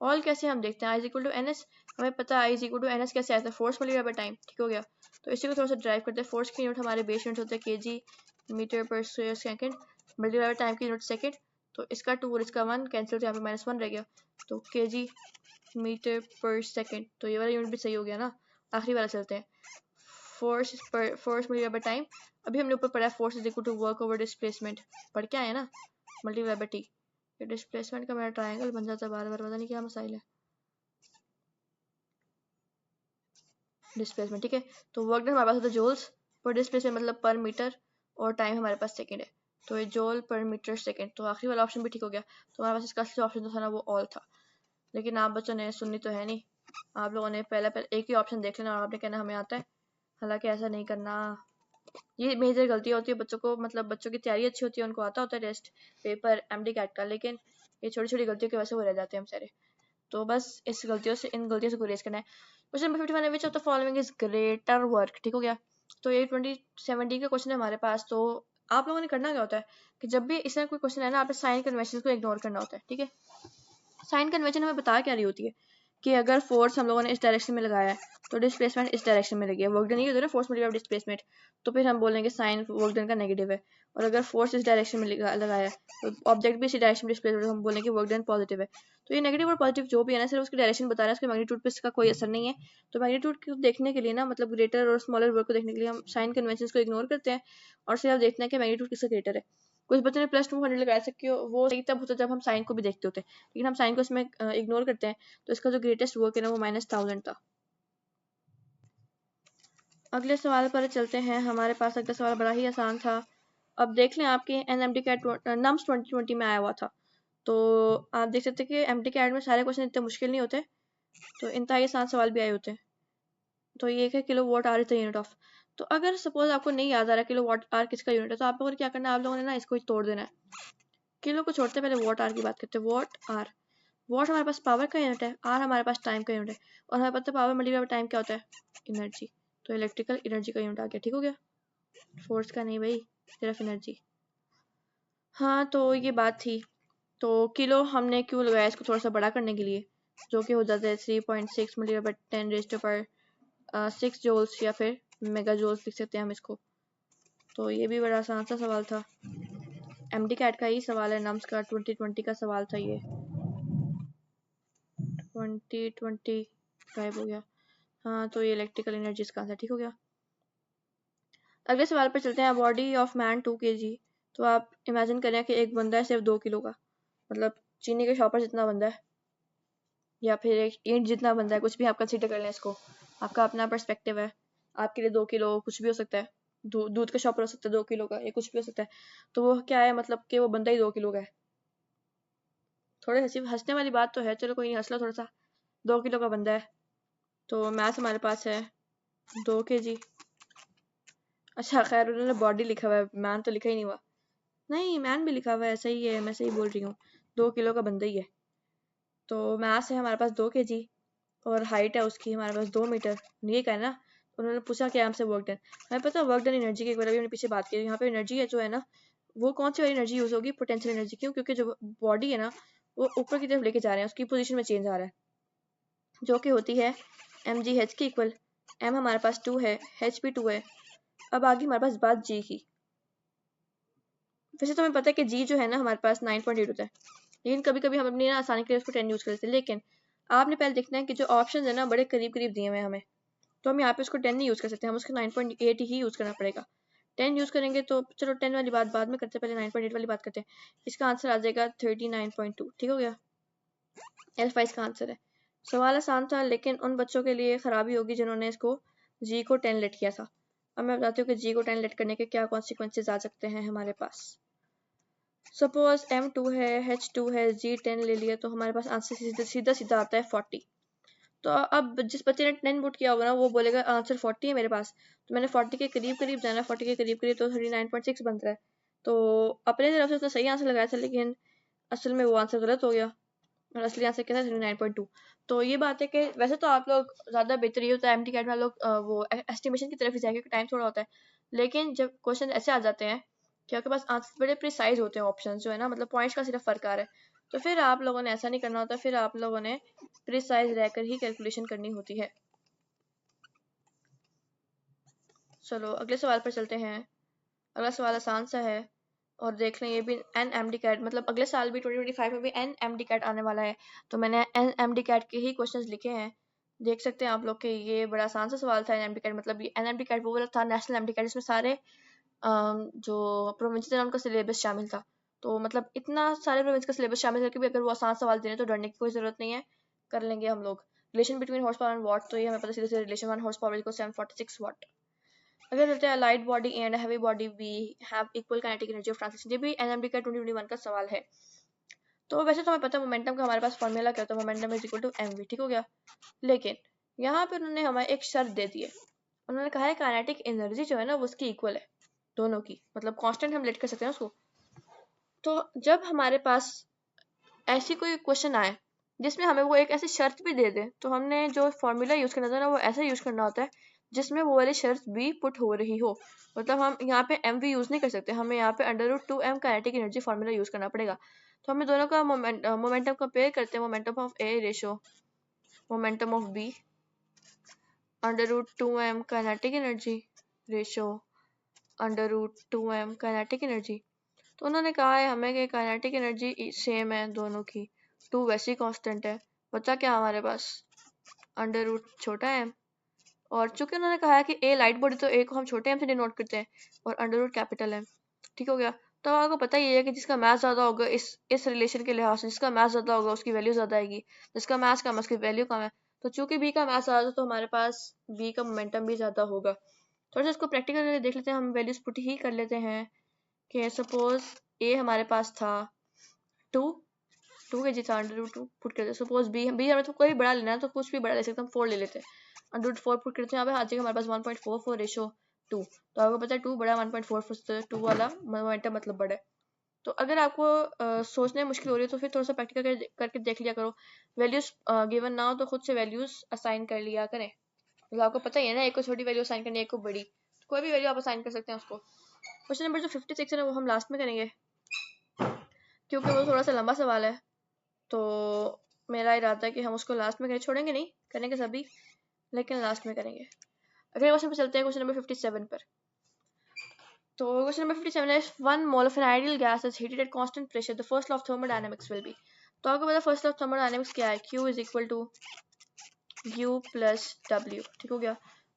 ऑल कैसे हम देखते हैं, I is equal to N S, हमें पता है I is equal to N S कैसे आता है, फोर्स मल्टीप्लाई बाय टाइम, ठीक हो गया। तो इसी को थोड़ा सा ड्राइव करते हैं। फोर्स की यूनिट हमारे बेस यूनिट होता है केजी मीटर पर square second, multiply by time की यूनिट सेकंड। तो इसका 2 और इसका 1 कैंसिल, तो यहाँ पे -1 रह गया, तो केजी मीटर पर सेकंड। तो ये वाला यूनिट भी सही हो गया ना। आखिरी वाला चलते हैं, फोर्स मल्टीप्लाई बाय टाइम। अभी हमने ऊपर पढ़ा है force is equal to work over displacement, पढ़ के आए हैं ना, मल्टीप्लाई बाय टी। ये डिस्प्लेसमेंट का मेरा ट्रायंगल बन जाता है बार बार, पता नहीं क्या मसाइल है। डिस्प्लेसमेंट, ठीक है। तो वर्क डन हमारे पास होता है जूल्स पर डिस्प्लेसमेंट, मतलब पर मीटर, और टाइम हमारे पास सेकंड है, तो ये जूल पर मीटर सेकंड। तो आखिरी वाला ऑप्शन भी ठीक हो गया। तो हमारे पास इसका असली ऑप्शन जो था ना वो ऑल था, लेकिन आप बच्चों ने सुननी तो है नहीं, आप लोगों ने पहले एक ही ऑप्शन देख लेना और आपने कहना हमें आता है। हालांकि ऐसा नहीं करना, ये मेजर गलती होती है बच्चों को, मतलब बच्चों की तैयारी अच्छी होती है, उनको आता होता है टेस्ट पेपर एमडी कैट का, लेकिन ये छोटी छोटी गलतियों की वजह से वो रह जाते हैं हम सारे। तो बस इन गलतियों से गुरेज करना है। क्वेश्चन नंबर 51 है, which of the following is greater work, ठीक हो गया। तो ये 2017 का क्वेश्चन है हमारे पास। तो आप लोगों ने करना क्या होता है कि जब भी इसमें कोई क्वेश्चन है ना, आपने साइन कन्वेंशन को इग्नोर करना होता है, ठीक है। साइन कन्वेंशन हमें बता क्या रही होती है कि अगर फोर्स हम लोगों ने इस डायरेक्शन में लगाया है तो डिस्प्लेसमेंट इस डायरेक्शन में लगी है, वर्क डन नहीं होता ना, फोर्स मल्टीप्लाई डिस्प्लेसमेंट, तो फिर हम बोलेंगे साइन वर्क डन का नेगेटिव है। और अगर फोर्स इस डायरेक्शन में लगाया है तो ऑब्जेक्ट भी इसी डायरेक्शन में डिस्प्लेस हो रहा है, हम बोलेंगे वर्क डन पॉजिटिव है। तो ये नेगेटिव और पॉजिटिव जो भी है ना, सिर्फ उसकी डायरेक्शन बता रहा है, उसके मैग्नीट्यूड पे इसका कोई असर नहीं है। तो मैग्नीट्यूड को देखने के लिए ना, मतलब ग्रेटर और स्मॉलर वर्क को देखने के लिए हम साइन कन्वेंशन को इग्नोर करते हैं और सिर्फ देखते हैं कि मैग्नीट्यूड किसका ग्रेटर है। कुछ बच्चों ने +200 लगाया था कि वो सही तब होता जब हम साइन को भी देखते होते, लेकिन हम साइन को इसमें इग्नोर करते हैं, तो इसका जो ग्रेटेस्ट वर्क है ना वो -1000 था। अगले सवाल पर चलते हैं। हमारे पास अगला सवाल बड़ा ही आसान था। अब देख लें, आपके एनएमडी कैट नम्स 2020 में आया हुआ था, तो आप देख सकते हैं कि एमडी कैट में सारे क्वेश्चन इतने मुश्किल नहीं होते, तो इंतहाई आसान सवाल भी आए होते हैं। तो ये है kilowatt hour is the unit of. तो अगर सपोज आपको नहीं याद आ रहा किलो वॉट आर किसका यूनिट है, तो आप लोगों ने क्या करना है, आप लोगों ने ना इसको तोड़ देना है। किलो को छोड़ते पहले वॉट आर की बात करते हैं। वॉट आर, वॉट हमारे पास पावर का यूनिट है, आर हमारे पास टाइम का यूनिट है, और हमें पता है पावर मल्टीप्लाई बाय टाइम क्या होता है, एनर्जी। तो इलेक्ट्रिकल एनर्जी का यूनिट आ गया, ठीक हो गया। फोर्स का नहीं भाई, सिर्फ एनर्जी। हाँ, तो ये बात थी। तो किलो हमने क्यों लगाया, इसको थोड़ा सा बड़ा करने के लिए, जो कि हो जाता है 3.6 multiply by 10 raised to power 6 joules, या फिर मेगा जूल्स लिख सकते हैं हम इसको। तो ये भी बड़ा आसान सा सवाल था, एमडी कैट का ही सवाल है, नम्स का 2020 का सवाल था ये। 2020 गायब हो गया। हाँ, तो ये इलेक्ट्रिकल एनर्जी इसका आंसर, ठीक हो गया। अगले सवाल पर चलते हैं। Body of man 2 kg। तो आप इमेजिन करें कि एक बंदा है सिर्फ 2 किलो का, मतलब चीनी के शॉपर जितना बंदा है, या फिर एक ईंट जितना बंदा है, कुछ भी आप कंसीडर कर लें इसको, आपका अपना पर्सपेक्टिव है। आपके लिए 2 किलो कुछ भी हो सकता है, दूध का शॉपर हो सकता है 2 किलो का, ये कुछ भी हो सकता है। तो वो क्या है, मतलब कि वो बंदा ही 2 किलो का है। थोड़े हंसने वाली बात तो है, चलो कोई नहीं, हंस लो थोड़ा सा। 2 किलो का बंदा है, तो मैथ हमारे पास है 2 kg। अच्छा खैर, उन्होंने बॉडी लिखा हुआ है, मैन तो लिखा ही नहीं हुआ। नहीं, मैन भी लिखा हुआ है, सही है, मैं सही बोल रही हूँ, 2 किलो का बंदा ही है। तो मैथ है हमारे पास 2 kg, और हाइट है उसकी हमारे पास 2 मीटर, ये का है ना। उन्होंने पूछा कि हमसे वर्क डन, हमें पता है वर्क डन एनर्जी की एक बार हमने पीछे बात की, यहाँ पे एनर्जी है जो है ना, वो कौन सी वाली एनर्जी यूज होगी, पोटेंशियल एनर्जी। क्यों, क्योंकि जो बॉडी है ना वो ऊपर की तरफ लेके जा रहे हैं, उसकी पोजीशन में चेंज आ रहा है, जो कि होती है mgh की इक्वल। m हमारे पास 2 है, h भी 2 है। अब आगे हमारे पास बात g की। वैसे तो हमें पता है कि g जो है ना हमारे पास 9.8 होता है, लेकिन कभी कभी हम अपनी ना आसानी के लिए उसको 10 यूज कर लेते हैं। लेकिन आपने पहले देखना है कि जो ऑप्शन है ना बड़े करीब करीब दिए हुए हैं हमें, तो हम यहाँ पे उसको 10 नहीं यूज कर सकते, हम उसको 9.8 ही यूज करना पड़ेगा। 10 यूज करेंगे तो चलो 10 वाली बात बाद में करते हैं, पहले 9.8 वाली बात करते हैं। इसका आंसर आ जाएगा 39.2, ठीक हो गया। एल्फा इसका आंसर है। सवाल आसान था, लेकिन उन बच्चों के लिए खराबी होगी जिन्होंने इसको जी को 10 लेट किया था। अब मैं बताती हूँ कि जी को 10 लेट करने के क्या कॉन्सिक्वेंसेज आ सकते हैं हमारे पास। सपोज m2 है, h2 है, जी 10 ले लिया, तो हमारे पास आंसर सीधा सीधा आता है 40। तो अब जिस बच्चे ने 10 पुट किया होगा ना वो बोलेगा आंसर 40 है मेरे पास, तो मैंने 40 के करीब करीब जाना, 40 के करीब करीब, तो 39.6 बन रहा है। तो अपने तरफ से उसने सही आंसर लगाया था, लेकिन असल में वो आंसर गलत हो गया, और असली आंसर क्या था 39.2। तो ये बात है कि वैसे तो आप लोग ज़्यादा बेहतर ये होता है एमटी कैट में लोग वो एस्टिमेशन की तरफ ही जाएंगे, टाइम थोड़ा होता है। लेकिन जब क्वेश्चन ऐसे आ जाते हैं कि आपके पास आंसर बड़े प्रिसाइज होते हैं, ऑप्शन जो है ना, मतलब पॉइंट्स का सिर्फ फर्क आ रहा है, तो फिर आप लोगों ने ऐसा नहीं करना होता, फिर आप लोगों ने प्रिसाइज रहकर ही कैलकुलेशन करनी होती है। चलो अगले सवाल पर चलते हैं। अगला सवाल आसान सा है और देख लें, ये भी NMD कैट, मतलब अगले साल भी 2025 में भी NMD कैट आने वाला है, तो मैंने NMD कैट के ही क्वेश्चंस लिखे हैं। देख सकते हैं आप लोग कि ये बड़ा आसान सा सवाल था। NMD कैट मतलब ये NMD कैट वो वाला था, नेशनल एमडी कैट, इसमें सारे जो प्रोविंस थे उनका सिलेबस शामिल था। तो मतलब इतना सारे प्रोविंस का सिलेबस शामिल करके भी अगर वो आसान सवाल दे रहे हैं तो डरने की कोई जरूरत नहीं है, कर लेंगे हम लोग। Relation between horsepower and watt, तो ये हमें पता सीधे से relation 1 horsepower equal 746 watt. अगर चलते हैं light body and heavy body we have equal kinetic energy of translation, ये भी एनएमडी का 2021 का सवाल है। तो वैसे तो हमें पता है मोमेंटम का हमारे पास फॉर्मूला क्या होता है, momentum is equal to MV, ठीक हो गया। लेकिन यहाँ पे उन्होंने हमें एक शर्त दे दी है, उन्होंने कहा है काइनेटिक एनर्जी जो है ना वो उसकी इक्वल है दोनों की, मतलब कांस्टेंट हम लेट कर सकते हैं उसको। तो जब हमारे पास ऐसी कोई क्वेश्चन आए जिसमें हमें वो एक ऐसी शर्त भी दे दे, तो हमने जो फॉर्मूला यूज करना था ना वो ऐसा यूज करना होता है जिसमें वो वाली शर्त भी पुट हो रही हो। मतलब हम यहाँ पे एम वी यूज नहीं कर सकते, हमें यहाँ पे √2m kinetic energy formula use करना पड़ेगा। तो हमें दोनों का मोमेंटम कंपेयर करते हैं, momentum of A ratio momentum of B √2m kinetic energy ratio √2m kinetic energy. तो उन्होंने कहा है हमें कि काइनेटिक एनर्जी सेम है दोनों की, 2 वैसे ही कांस्टेंट है, बचा क्या हमारे पास √ छोटा m, और चूंकि उन्होंने कहा है कि ए लाइट बॉडी, तो ए को हम छोटे m से डिनोट करते हैं और √ कैपिटल m, ठीक हो गया। तो आपको पता ही है कि जिसका मैथ ज़्यादा होगा इस रिलेशन के लिहाज से, जिसका मैथ ज़्यादा होगा उसकी वैल्यू ज़्यादा आएगी, जिसका मैथ कम है उसकी वैल्यू कम है। तो चूंकि बी का मैथ ज़्यादा है तो हमारे पास बी का मोमेंटम भी ज़्यादा होगा। थोड़ा सा इसको प्रैक्टिकल करके देख लेते हैं, हम वैल्यूज पुट ही कर लेते हैं कि सपोज ए हमारे पास था 2 kg था, √2 पुट करते हैं। सपोज बी हमें तो कोई बड़ा लेना है तो कुछ भी बड़ा ले सकते हैं, हम 4 ले लेते हैं, √4 पुट करते हैं। यहाँ पे आ जाएगा हमारे पास 1.44 रेशो 2, तो आपको पता है 2 बड़ा 1.44, 2 वाला मोमेंटम मतलब बड़ा है। तो अगर आपको सोचने में मुश्किल हो रही है तो फिर थोड़ा सा प्रैक्टिकल करके देख लिया करो। वैल्यूज गिवन ना हो तो खुद से वैल्यूज असाइन कर लिया करें, मतलब आपको पता ही है ना, एक को छोटी वैल्यू असाइन करनी है, एक को बड़ी, कोई भी वैल्यू आप असाइन कर सकते हैं उसको। क्वेश्चन नंबर जो 56 है वो हम लास्ट में करेंगे क्योंकि वो थोड़ा सा लंबा सवाल है, तो मेरा इरादा है कि हम उसको लास्ट में करें, छोड़ेंगे नहीं, करेंगे सभी लेकिन लास्ट में करेंगे। अगले क्वेश्चन पर चलते हैं, क्वेश्चन नंबर 57 पर। तो क्वेश्चन नंबर 57 है 1 mole of an ideal gas is heated at constant pressure, the first law of thermodynamics will be। तो आपको पता फर्स्ट लॉ ऑफ थर्मोडायनेमिक्स क्या है, Q is equal to U plus W, ठीक हो गया।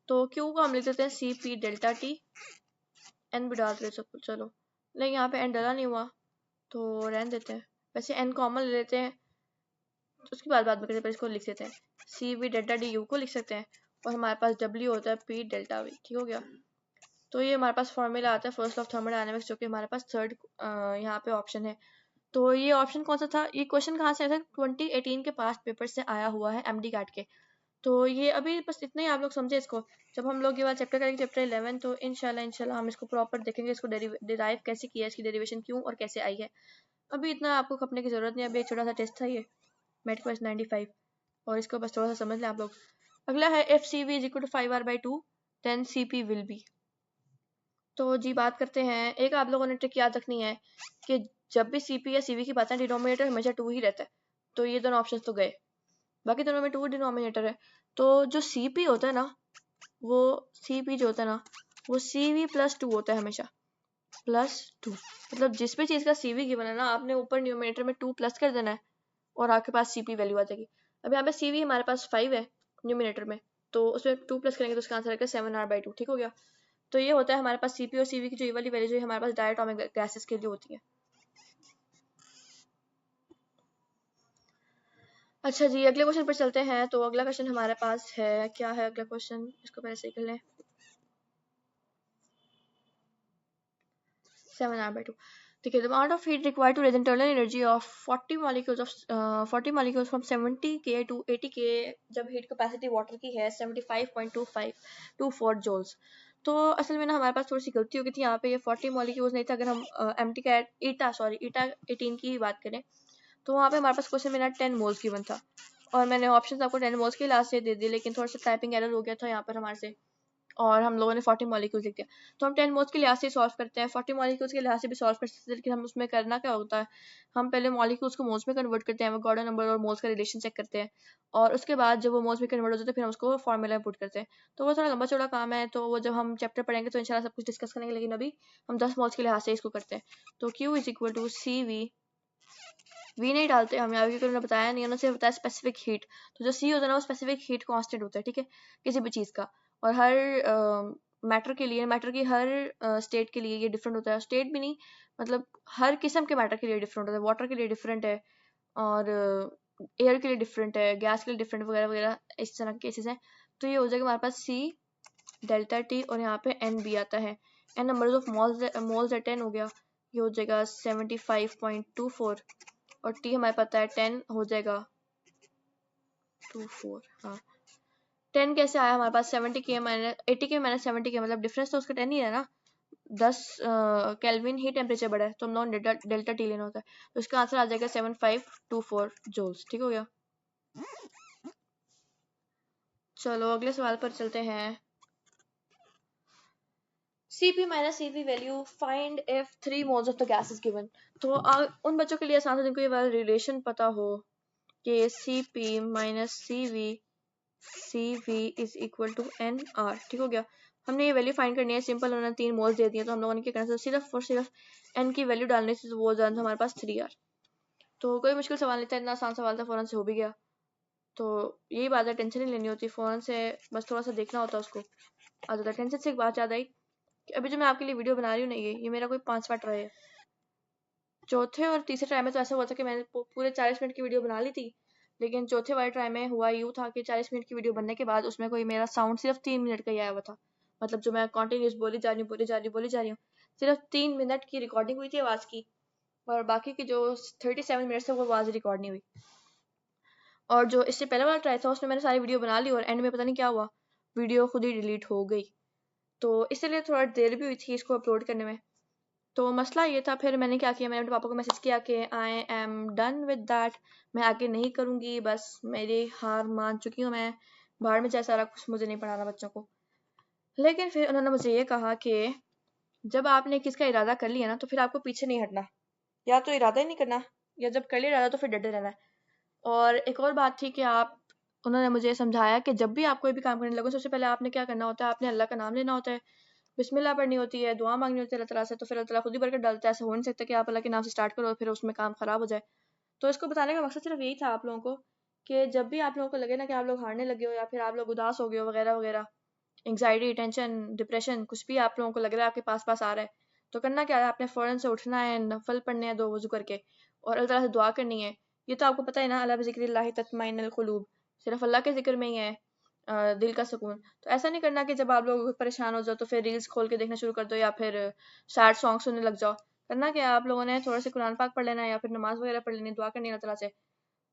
तो Q को हम लिख देते हैं CP डेल्टा T, N भी डाल देते हैं चलो, लेकिन यहाँ पे N डाला नहीं हुआ तो रहने देते हैं, वैसे N कॉमन ले लेते हैं, उसकी बाद में करते हैं, इसको लिख देते हैं CV डेल्टा D U को लिख सकते हैं, और हमारे पास W होता है P डेल्टा V, ठीक हो गया। तो ये हमारे पास फॉर्मूला आता है फर्स्ट ऑफ थर्मोडायनेमिक्स, जो कि हमारे पास थर्ड यहाँ पे ऑप्शन है। तो ये ऑप्शन कौन सा था, ये क्वेश्चन कहाँ से आया था, 2018 के पास्ट पेपर से आया हुआ है MD कैट के। तो ये अभी बस इतना ही आप लोग समझे इसको, जब हम लोग ये वाला चैप्टर करेंगे चैप्टर 11 तो इंशाल्लाह हम इसको प्रॉपर देखेंगे, इसको डिराइव कैसे किया है, इसकी डेरिवेशन क्यों और कैसे आई है। अभी इतना आपको खपने की जरूरत नहीं, अभी एक छोटा सा टेस्ट था ये मेट क्वेश्चन 95, और इसको बस थोड़ा सा समझ लें आप लोग। अगला है if CV is equal to 5R/2 then CP will be। तो जी बात करते हैं, एक आप लोगों ने ट्रिक याद रखनी है कि जब भी CP या CV की बात है डिनोमिनेटर हमेशा 2 ही रहता है, तो ये दोनों ऑप्शन तो गए, बाकी दोनों में 2 डिनोमिनेटर है। तो जो CP होता है ना, वो CP जो होता है ना वो CV प्लस 2 होता है हमेशा, +2, मतलब जिस भी चीज़ का CV गिवन है ना आपने ऊपर न्यूमिनेटर में 2 प्लस कर देना है और आपके पास CP वैल्यू आ जाएगी। अब यहाँ पे CV हमारे पास 5 है न्यूमिनेटर में, तो उसमें 2 प्लस करेंगे तो उसका आंसर आएगा 7R/2, ठीक हो गया। तो ये होता है हमारे पास CP और CV की जो ये वाली वैल्यू जो हमारे पास डायटोमिक गैसेस के लिए होती है। अच्छा जी अगले क्वेश्चन पर चलते हैं। तो अगला क्वेश्चन हमारे पास है, क्या है अगला क्वेश्चन, इसको पहले सही कर लें, 7R/2। ठीक है, the amount of heat required to raise internal energy of 40 molecules from 70 K to 80 K, जब हीट कैपेसिटी वाटर की है 75.24 जूल्स। तो असल में ना हमारे पास थोड़ी सी गलती हो गई थी, यहाँ पे ये 40 मॉलिक्यूल्स नहीं था। अगर हम एम्प्टी कैट ईटा 18 की बात करें तो वहाँ पे हमारे पास क्वेश्चन में ना 10 मोल्स गिवन था, और मैंने ऑप्शन आपको 10 मोल्स के लास्ट से दे दी, लेकिन थोड़ा सा टाइपिंग एरर हो गया था यहाँ पर हमारे से, और हम लोगों ने 40 मॉलिक्यूल्स लिख दिया, तो हम 10 मोल्स के लिहाज से सॉल्व करते हैं, 40 मॉलिक्यूल्स के लिहाज से भी सॉल्व कर सकते हैं। लेकिन हम उसमें करना क्या होता है, हम पहले मॉलिक्यूल्स को मोल्स में कन्वर्ट करते हैं, एवोगाड्रो नंबर और मोल्स का रिलेशन चेक करते हैं, और उसके बाद जब वो मोल्स में कन्वर्ट हो जाते हैं फिर हम उसको फॉर्मूला में पुट करते हैं। तो वो थोड़ा लंबा चौड़ा काम है, तो वो जब हम चैप्टर पढ़ेंगे तो इंशाल्लाह सब कुछ डिस्कस करेंगे, लेकिन अभी हम 10 मोल्स के लिहाज से इसको करते हैं। तो Q is equal to CV, V नहीं डालते हमें आगे, क्योंकि उन्होंने बताया नहीं, उन्होंने सिर्फ बताया स्पेसिफिक हीट। तो जो सी होता है ना वो स्पेसिफिक हीट कांस्टेंट होता है, ठीक है, किसी भी चीज़ का। और हर मैटर के लिए, मैटर की हर स्टेट के लिए ये डिफरेंट होता है, स्टेट भी नहीं मतलब हर किस्म के मैटर के लिए डिफरेंट होता है, वाटर के लिए डिफरेंट है, और एयर के लिए डिफरेंट है, गैस के लिए डिफरेंट, वगैरह वगैरह इस तरह के केसेस हैं। तो ये हो जाएगा हमारे पास सी डेल्टा टी, और यहाँ पे एन भी आता है, एन नंबर ऑफ मोल्स है 10 हो गया, ये हो जाएगा 75.24, और टी हमारे पता है 10 हो जाएगा 24। हाँ 10 कैसे आया हमारे पास, 70 के माइनस 80 के माइनस 70 के, मतलब डिफरेंस तो उसका 10 ही है ना, 10 केल्विन ही टेम्परेचर बढ़ा है, तो हम लोग डेल्टा टी लेना होता है, तो इसका आंसर आ जाएगा 7524 जूल्स। ठीक हो गया। चलो अगले सवाल पर चलते हैं। Cp minus Cv value, find if 3 moles of the gas is given। तो उन बच्चों के लिए आसान है जिनको ये वाला रिलेशन पता हो कि Cp minus Cv is equal to NR। ठीक हो गया। हमने ये वैल्यू फाइंड करनी है, सिंपल, उन्होंने 3 मोल्स दे दिए, तो हम लोगों ने क्या करना है, सिर्फ और सिर्फ n की वैल्यू डालने से वो जान हमारे पास 3R। तो कोई मुश्किल सवाल नहीं था, इतना आसान सवाल था, फौरन से हो भी गया। तो यही बात है, टेंशन नहीं लेनी होती, फौरन से बस थोड़ा सा देखना होता है उसको, आ जाता है। टेंशन से एक बात याद आई कि अभी जो मैं आपके लिए वीडियो बना रही हूँ ना, ये मेरा कोई 5वां ट्राई है। चौथे और तीसरे ट्राई में तो ऐसा हुआ था कि मैंने पूरे 40 मिनट की वीडियो बना ली थी, लेकिन चौथे वाले ट्राई में हुआ यूँ था कि 40 मिनट की वीडियो बनने के बाद उसमें कोई मेरा साउंड सिर्फ 3 मिनट का ही आया हुआ था, मतलब जो मैं कॉन्टिन्यूस बोली जा रही हूँ सिर्फ 3 मिनट की रिकॉर्डिंग हुई थी आवाज़ की, और बाकी की जो 37 मिनट से वो आवाज़ रिकॉर्ड नहीं हुई। और जो इससे पहले वाला ट्राई था उसमें मैंने सारी वीडियो बना ली, और एंड में पता नहीं क्या हुआ, वीडियो खुद ही डिलीट हो गई, तो इसलिए थोड़ा देर भी हुई थी इसको अपलोड करने में। तो मसला ये था, फिर मैंने क्या किया, मैंने अपने पापा को मैसेज किया कि I am done with that, मैं आगे नहीं करूँगी, बस मेरी हार मान चुकी हूँ मैं, बाहर में चाहे सारा कुछ, मुझे नहीं पढ़ाना बच्चों को। लेकिन फिर उन्होंने मुझे ये कहा कि जब आपने किसका इरादा कर लिया ना तो फिर आपको पीछे नहीं हटना, या तो इरादा ही नहीं करना, या जब कर लिया इरादा तो फिर डटे रहना है। और एक और बात थी कि उन्होंने मुझे समझाया कि जब भी आप कोई भी काम करने लगो, सबसे पहले आपने क्या करना होता है, आपने अल्लाह का नाम लेना होता है, बिस्मिल्लाह पढ़नी होती है, दुआ मांगनी होती है अल्लाह ताला से, तो फिर अल्लाह ताला खुद ही बरकत डालता है। ऐसा हो नहीं सकता कि आप अल्लाह के नाम से स्टार्ट करो और फिर उसमें काम खराब हो जाए। तो इसको बताने का मकसद सिर्फ यही था आप लोगों को, कि जब भी आप लोगों को लगे ना कि आप लोग हारने लगे हो, या फिर आप लोग उदास हो गए हो वगैरह वगैरह, एंग्जाइटी, टेंशन, डिप्रेशन, कुछ भी आप लोगों को लग रहा है आपके पास पास आ रहा है, तो करना क्या है, आपने फ़ौरन से उठना है, नफल पढ़ने हैं 2 वज़ू करके, और अल्लाह ताला से दुआ करनी है। ये तो आपको पता है ना, अला बिज़िक्रिल्लाहि तत्मइन्नुल क़ुलूब, सिर्फ अल्लाह के ज़िक्र में ही है दिल का सुकून। तो ऐसा नहीं करना कि जब आप लोग परेशान हो जाओ तो फिर रील्स खोल के देखना शुरू कर दो, या फिर सैड सॉन्ग सुनने लग जाओ। करना क्या है, आप लोगों ने थोड़ा से कुरान पाक पढ़ लेना है, या फिर नमाज़ वगैरह पढ़ लेनी, दुआ करनी है अल्लाह ताला से।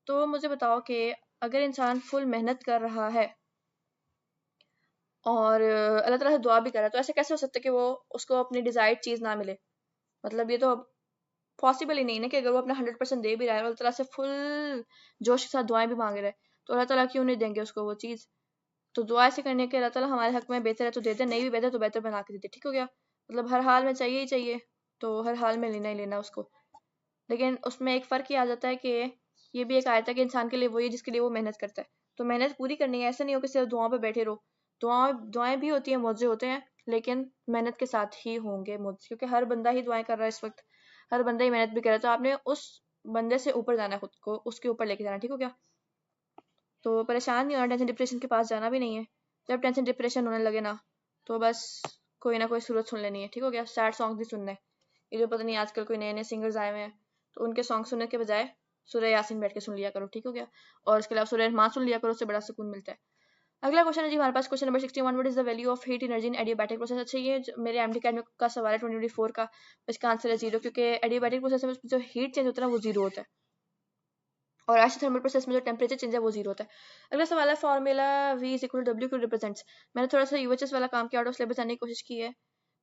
तो मुझे बताओ कि अगर इंसान फुल मेहनत कर रहा है और अल्लाह ताला से दुआ भी कर रहा है, तो ऐसे कैसे हो सकता है कि वो उसको अपनी डिज़ायर्ड चीज़ ना मिले? मतलब ये तो पॉसिबल ही नहीं ना, कि अगर वो अपना 100% दे भी रहा है और अल्लाह ताला से फुल जोश के साथ दुआएं भी मांग रहा है, तो अल्लाह ताला क्यों नहीं देंगे उसको वो चीज़? तो दुआ ऐसे करने के अल्लाह ताला हमारे हक में बेहतर है तो दे दे, नहीं भी बेहतर तो बेहतर बना के दे दे। ठीक हो गया। मतलब हर हाल में चाहिए ही चाहिए, तो हर हाल में लेना ही लेना उसको। लेकिन उसमें एक फ़र्क ये आ जाता है कि ये भी एक आयत है कि इंसान के लिए वही है जिसके लिए वो मेहनत करता है। तो मेहनत पूरी करनी है, ऐसा नहीं हो कि सिर्फ दुआओं पे बैठे रहो। दुआएं भी होती हैं, मौजे होते हैं, लेकिन मेहनत के साथ ही होंगे मौजे, क्योंकि हर बंदा ही दुआएं कर रहा है इस वक्त, हर बंदा ही मेहनत भी कर रहा है, तो आपने उस बंदे से ऊपर जाना है, खुद को उसके ऊपर लेके जाना। ठीक हो गया। तो परेशान नहीं होना, टेंशन डिप्रेशन के पास जाना भी नहीं है। जब टेंशन डिप्रेशन होने लगे ना, तो बस कोई ना कोई सूरत सुन लेनी है। ठीक हो गया। सैड सॉन्ग भी सुनने, ये जो पता नहीं आजकल कोई नए नए सिंगर्स आए हुए हैं, तो उनके सॉन्ग सुनने के बजाय सूरह यासीन बैठ के सुन लिया करो। ठीक हो गया। और इसके अलावा सूरह रहमान सुन लिया करो, उससे बड़ा सुकून मिलता है। अगला क्वेश्चन है जी हमारे पास, question number 61, what is the value of heat energy in adiabatic process. अच्छा, ये मेरे एमडी कैट का सवाल है 2024 का, इसका आंसर है 0, क्योंकि एडियाबैटिक प्रोसेस में जो हीट चेंज होता है ना वो 0 होता है, और आइसोथर्मल प्रोसेस में जो टेम्परेचर चेंज है वो 0 होता है। अगला सवाल है, formula V is equal to W Q represents. मैंने थोड़ा सा यूएचएस वाला काम किया, आउट ऑफ सिलेबस जाने की कोशिश की है,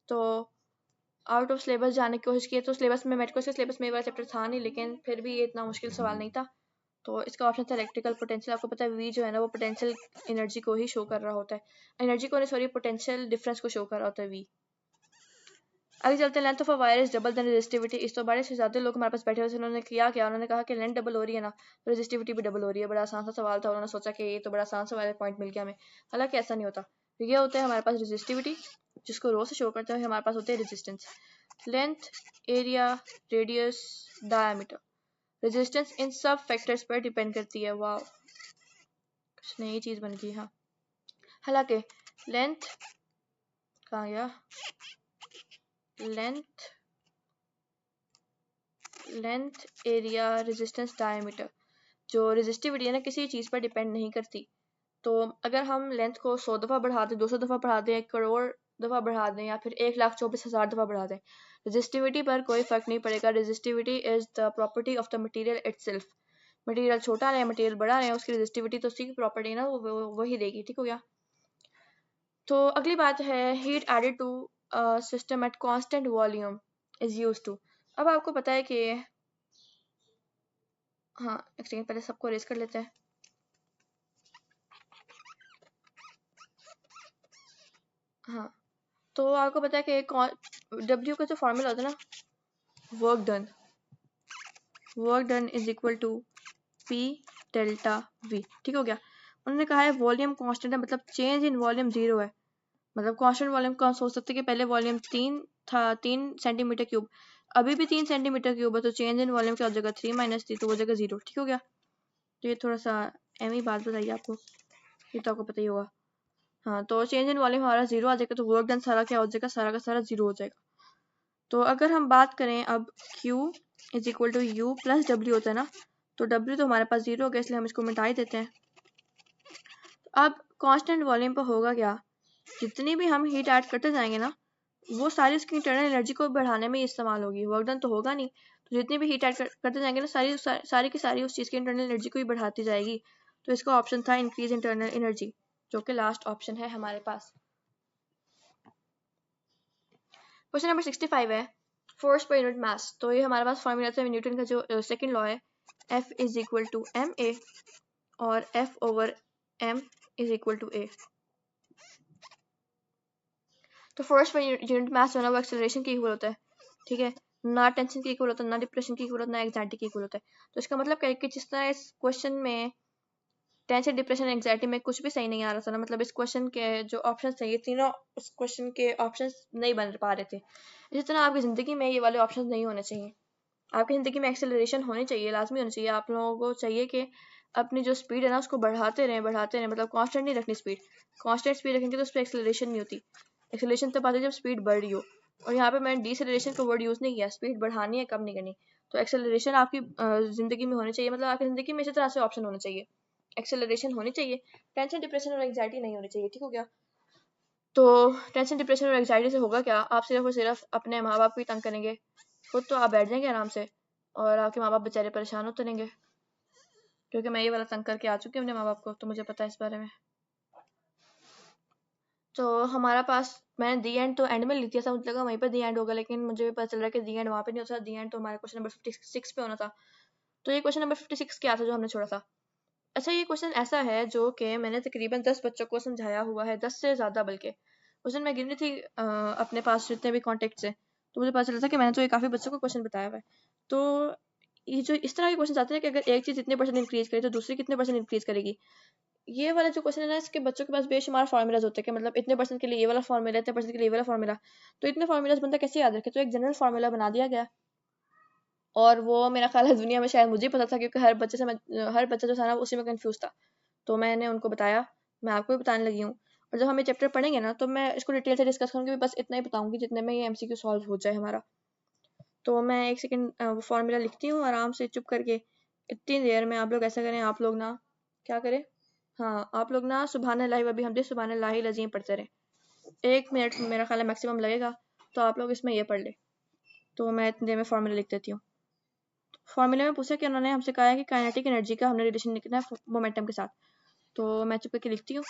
तो आउट ऑफ सिलेबस जाने की कोशिश की है, तो सिलेबस में मेडिकल के सिलेबस में ये वाला चैप्टर था नहीं, लेकिन फिर भी ये इतना मुश्किल सवाल नहीं था, तो इसका ऑप्शन था इलेक्ट्रिकल पोटेंशियल। आपको पता है वी जो है ना वो पोटेंशियल एनर्जी को ही शो कर रहा होता है, एनर्जी को नहीं सॉरी पोटेंशियल डिफरेंस को शो कर रहा होता है वी। आगे चलते हैं, length of a wire is double then resistivity. इस तो बड़े से ज़्यादा लोग हमारे पास बैठे हुए थे, उन्होंने किया क्या, उन्होंने कहा कि लेंथ डबल हो रही है ना तो रेजिस्टिविटी भी डबल हो रही है। बड़ा आसान सा सवाल था, उन्होंने सोचा कि ये तो बड़ा आसान सा वाला पॉइंट मिल गया हमें, हालांकि ऐसा नहीं होता। तो ये होता है हमारे पास रेजिस्टिविटी, जिसको रो से शो करते हैं, हमारे पास होते हैं resistance. Length, area, radius, diameter, resistance in सब फैक्टर्स पर डिपेंड करती है। वाह, कुछ नई चीज़ बन गई। हाँ, हालांकि लेंथ कहाँ गया, length, length, area, resistance, diameter, जो रेजिस्टिविटी है ना किसी चीज़ पर डिपेंड नहीं करती। तो अगर हम लेंथ को 100 दफ़ा बढ़ा दें, 200 दफ़ा बढ़ा दें, 1 करोड़ दफ़ा बढ़ा दें, या फिर 1,24,000 दफ़ा बढ़ा दें, रेजिस्टिविटी पर कोई फ़र्क नहीं पड़ेगा। Resistivity is the property of the material itself. Material छोटा है मटेरियल बड़ा है, उसकी रेजिस्टिविटी तो उसी की प्रॉपर्टी है ना, वो वही देगी। ठीक हो गया। तो अगली बात है, heat added to system at constant volume is used to. अब आपको पता है कि हाँ, एक सेकेंड पहले सबको रेस कर लेते हैं। हाँ, तो आपको पता है कि डब्ल्यू का जो फॉर्मूला होता है ना, work done, work done is equal to P delta V. ठीक हो गया। उन्होंने कहा है वॉल्यूम कांस्टेंट है, मतलब चेंज इन वॉल्यूम 0 है। मतलब कांस्टेंट वॉल्यूम कौन सोच सकते कि पहले वॉल्यूम 3 था, 3 सेंटीमीटर क्यूब, अभी भी 3 सेंटीमीटर क्यूब है, तो चेंज इन वॉल्यूम क्या हो जाएगा, 3 माइनस 3 तो वो जगह 0। ठीक हो गया। तो ये थोड़ा सा एम बात बताइए आपको, ये तो आपको पता ही होगा। हाँ, तो चेंज इन वॉल्यूम हमारा 0 आ जाएगा, तो वर्क डन सारा क्या हो जाएगा, सारा का सारा 0 हो जाएगा। तो अगर हम बात करें अब Q is equal to U plus W होता है ना, तो W तो हमारे पास 0 हो गया, इसलिए हम इसको मिटा ही देते हैं। अब कांस्टेंट वॉल्यूम पर होगा क्या, जितनी भी हम हीट ऐड करते जाएंगे ना, वो सारी उसकी इंटरनल एनर्जी को बढ़ाने में इस्तेमाल होगी, वर्क डन तो होगा नहीं। तो जितनी भी हीट ऐड करते जाएंगे ना, सारी की सारी उस चीज़ की इंटरनल एनर्जी को ही बढ़ाती जाएगी। तो इसका ऑप्शन था इंक्रीज इंटरनल एनर्जी, जो कि लास्ट ऑप्शन है हमारे पास। क्वेश्चन नंबर 65 है, फोर्स पर यूनिट मास। तो ये हमारे पास फॉर्मूला था न्यूटन का जो सेकंड लॉ है, F is equal to M A और F over m is equal to a। तो फोर्स पर यूनिट मास जो है ना वो एक्सेलरेशन के इक्वल होता है। ठीक है, ना टेंशन के इक्वल होता है, ना डिप्रेशन के इक्वल होता है, ना एंग्जाइटी के इक्वल होता है। तो इसका मतलब क्या है कि जिस तरह इस क्वेश्चन में टेंशन, डिप्रेशन, एंग्जाइटी में कुछ भी सही नहीं आ रहा था ना, मतलब इस क्वेश्चन के जो ऑप्शन थे ये तीनों उस क्वेश्चन के ऑप्शन नहीं बन पा रहे थे, इसी तरह आपकी ज़िंदगी में ये वाले ऑप्शन नहीं होने चाहिए। आपकी ज़िंदगी में एक्सेलरेशन होनी चाहिए, लाजमी होनी चाहिए। आप लोगों को चाहिए कि अपनी जो स्पीड है ना उसको बढ़ाते रहें, मतलब कांस्टेंट नहीं रखनी स्पीड। कांस्टेंट स्पीड रखेंगे तो उस पर एक्सेलरेशन नहीं होती। एक्सेलरेशन तब आती है जब स्पीड बढ़ रही हो, और यहाँ पे मैंने डिसेलरेशन का वर्ड यूज़ नहीं किया। स्पीड बढ़ानी है, कम नहीं करनी। तो एक्सेलरेशन आपकी ज़िंदगी में होनी चाहिए, मतलब आपकी ज़िंदगी में इसी तरह से ऑप्शन होने चाहिए, एक्सेलरेशन होनी चाहिए, टेंशन, डिप्रेशन और एंग्जाइटी नहीं होनी चाहिए। ठीक हो गया। तो टेंशन, डिप्रेशन और एंग्जाइटी से होगा क्या, आप सिर्फ और सिर्फ अपने माँ बाप को ही तंग करेंगे। खुद तो आप बैठ जाएंगे आराम से, और आपके माँ बाप बेचारे परेशान होते रहेंगे, क्योंकि मैं ये वाला तंग करके आ चुकी हूँ अपने माँ बाप को, तो मुझे पता है इस बारे में। तो हमारा पास, मैंने दी एंड तो एंड में लिख दिया था, मुझे लगा वहीं पर दी एंड होगा, लेकिन मुझे पता चल रहा है कि दी एंड वहाँ पे नहीं होता, दी एंड तो हमारे क्वेश्चन नंबर 56 पे होना था। तो ये क्वेश्चन नंबर 56 क्या था जो हमने छोड़ा था। अच्छा, ये क्वेश्चन ऐसा है जो कि मैंने तकरीबन 10 बच्चों को समझाया हुआ है, 10 से ज़्यादा बल्कि। उस दिन मैं गिन रही थी अपने पास जितने भी कॉन्टेक्ट से, तो मुझे पता चला था कि मैंने तो ये काफ़ी बच्चों को क्वेश्चन बताया हुआ है। तो ये जो इस तरह के क्वेश्चन आते हैं कि अगर एक चीज़ इतने परसेंट इंक्रीज करे तो दूसरी कितने परसेंट इंक्रीज करेगी, ये वाला जो क्वेश्चन है ना, इसके बच्चों के पास बेशुमार फार्मूलाज होते हैं कि मतलब इतने परसेंट के लिए ये वाला फार्मूला, इतने परसेंट के लिए ये वाला फार्मूला। तो इतने फार्मूलाज बंदा कैसे याद रखे, तो एक जनरल फार्मूला बना दिया गया, और वो मेरा ख्याल है दुनिया में शायद मुझे ही पता था, क्योंकि हर बच्चा जो था ना उसी में कंफ्यूज था। तो मैंने उनको बताया, मैं आपको भी बताने लगी हूँ। और जब हम ये चैप्टर पढ़ेंगे ना, तो मैं इसको डिटेल से डिस्कस करूँगी, बस इतना ही बताऊँगी जितने में ये MCQ सॉल्व हो जाए हमारा। तो मैं एक सेकंड फॉर्मूला लिखती हूँ आराम से चुप करके। इतनी देर में आप लोग ऐसा करें, आप लोग ना क्या करें, हाँ, आप लोग ना सुबहान अल्लाह व बिहम्दिही सुबहान अल्लाहिल अज़ीम पढ़ते रहें। 1 मिनट मेरा ख्याल है मैक्सिमम लगेगा, तो आप लोग इसमें ये पढ़ लें। तो मैं इतनी देर में फॉर्मूला लिख देती हूँ। फॉर्मूले में पूछा कि उन्होंने हमसे कहा है कि काइनेटिक एनर्जी का हमने रिलेशन लिखना है मोमेंटम के साथ। तो मैं चुप करके लिखती हूँ।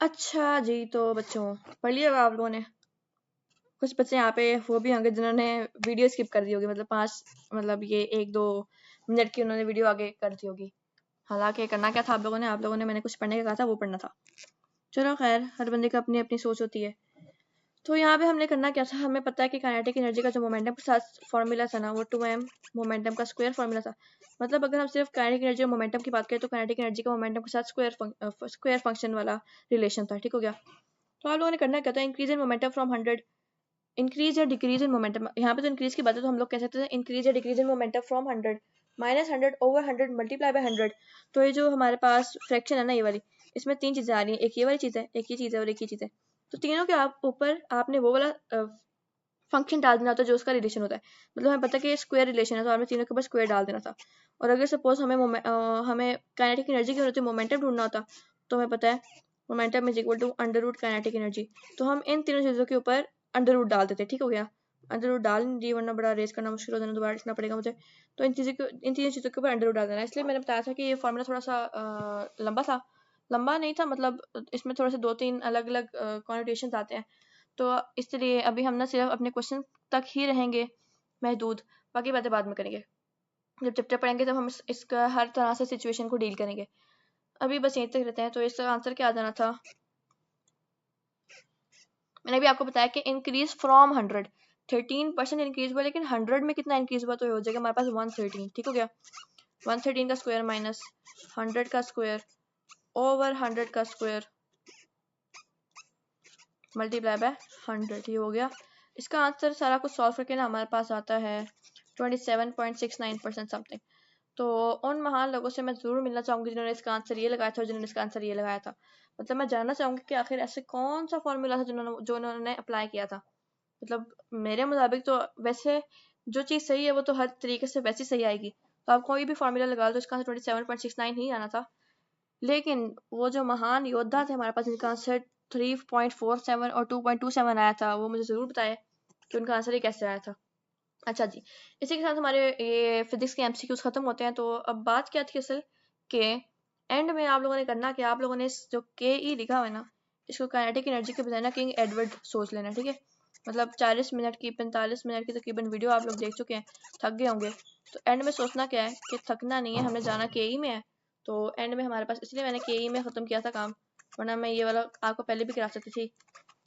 अच्छा जी, तो बच्चों पढ़ लिया आप लोगों ने? कुछ बच्चे यहाँ पे वो भी होंगे जिन्होंने वीडियो स्किप कर दी होगी, मतलब 5 मतलब ये 1-2 मिनट की उन्होंने वीडियो आगे कर दी होगी। हालांकि करना क्या था आप लोगों ने मैंने कुछ पढ़ने का कहा था वो पढ़ना था। चलो खैर, हर बंदे की अपनी अपनी सोच होती है। तो यहाँ पे हमने करना क्या था, हमें पता है कि काइनेटिक एनर्जी का जो मोमेंटम के साथ फॉर्मूला था ना वो 2m मोमेंटम का स्क्वायर फॉर्मूला था। मतलब अगर हम सिर्फ काइनेटिक एनर्जी और मोमेंटम की बात करें तो काइनेटिक एनर्जी का मोमेंटम के साथ स्क्वायर फंक्शन वाला रिलेशन था। ठीक हो गया? तो आप लोगों ने करना क्या था, increase in momentum from 100, increase या डिक्रीज इन मोमेंटम, यहाँ पे तो इंक्रीज की बात है तो हम लोग कह सकते हैं इंक्रीज या decrease in momentum from 100 minus 100 over 100 multiply by 100। तो ये जो हमारे पास फ्रैक्शन है ना ये वाली, इसमें 3 चीजें आ रही हैं, एक ये वाली चीज है, एक ये चीज है और एक ये चीज है। तो तीनों के आप ऊपर आपने वो वाला फंक्शन डाल देना होता है जो उसका रिलेशन होता है। मतलब हमें पता है कि स्क्वायर रिलेशन है तो आपने तीनों के ऊपर स्क्वायर डाल देना था। और अगर सपोज हमें काइनेटिक एनर्जी की होती है, मोमेंटम ढूंढना होता, तो हमें पता है momentum is equal to under root kinetic energy. तो हम इन तीनों चीज़ों के ऊपर अंडर रूट डाल देते। ठीक हो गया? अंडर रूट डाल नहीं दिए वरना बड़ा रेस करना मुश्किल हो जाना, दोबारा लिखना पड़ेगा मुझे। तो इन तीनों चीज़ों के ऊपर अंडर रूट डाल देना। इसलिए मैंने बताया था कि ये फॉर्मूला थोड़ा सा लंबा था, लंबा नहीं था, मतलब इसमें थोड़े से 2-3 अलग अलग कॉन्वर्टेशन आते हैं। तो इसलिए अभी हम ना सिर्फ अपने क्वेश्चन तक ही रहेंगे महदूद, बाकी बातें बाद में करेंगे। जब चैप्टर पढ़ेंगे तब हम इसका हर तरह से सिचुएशन को डील करेंगे। अभी बस यहीं तक रहते हैं। तो इसका आंसर क्या आ जाना था, मैंने भी आपको बताया कि इंक्रीज फ्रॉम 100, 13% इंक्रीज हुआ, लेकिन 100 में कितना इंक्रीज हुआ तो ये हो जाएगा हमारे पास 113। ठीक हो गया? 113 का स्क्वायर माइनस 100 का स्क्वायर ओवर 100 का स्क्वायर मल्टीप्लाई बाय 100, ये हो गया। इसका आंसर सारा कुछ सॉल्व करके ना हमारे पास आता है 27.69% समथिंग। तो उन महान लोगों से मैं ज़रूर मिलना चाहूँगी जिन्होंने इसका आंसर ये लगाया था और जिन्होंने इसका आंसर ये लगाया था। मतलब मैं जानना चाहूँगी कि आखिर ऐसे कौन सा फॉर्मूला था जो उन्होंने अप्लाई किया था। मतलब मेरे मुताबिक तो वैसे जो चीज़ सही है वो तो हर तरीके से वैसी सही आएगी। तो आप कोई भी फॉर्मूला लगा लो तो इसका आंसर 27.69 ही आना था। लेकिन वो जो महान योद्धा थे हमारे पास जिनका आंसर 3.47 और 2.27 आया था, वो मुझे ज़रूर बताए कि उनका आंसर ये कैसे आया था। अच्छा जी, इसी के साथ हमारे ये फिजिक्स के एमसीक्यूज खत्म होते हैं। तो अब बात क्या थी असल के एंड में आप लोगों ने करना कि आप लोगों ने जो के ई लिखा हुआ है ना, इसको काइनेटिक एनर्जी के बजाय ना किंग एडवर्ड सोच लेना। ठीक है? मतलब 40 मिनट की 45 मिनट की तकरीबन वीडियो आप लोग देख चुके हैं, थक गए होंगे। तो एंड में सोचना क्या है कि थकना नहीं है, हमने जाना के ई में है। तो एंड में हमारे पास, इसलिए मैंने के ई में ख़त्म किया था काम, वरना मैं ये वाला आपको पहले भी करा सकती थी,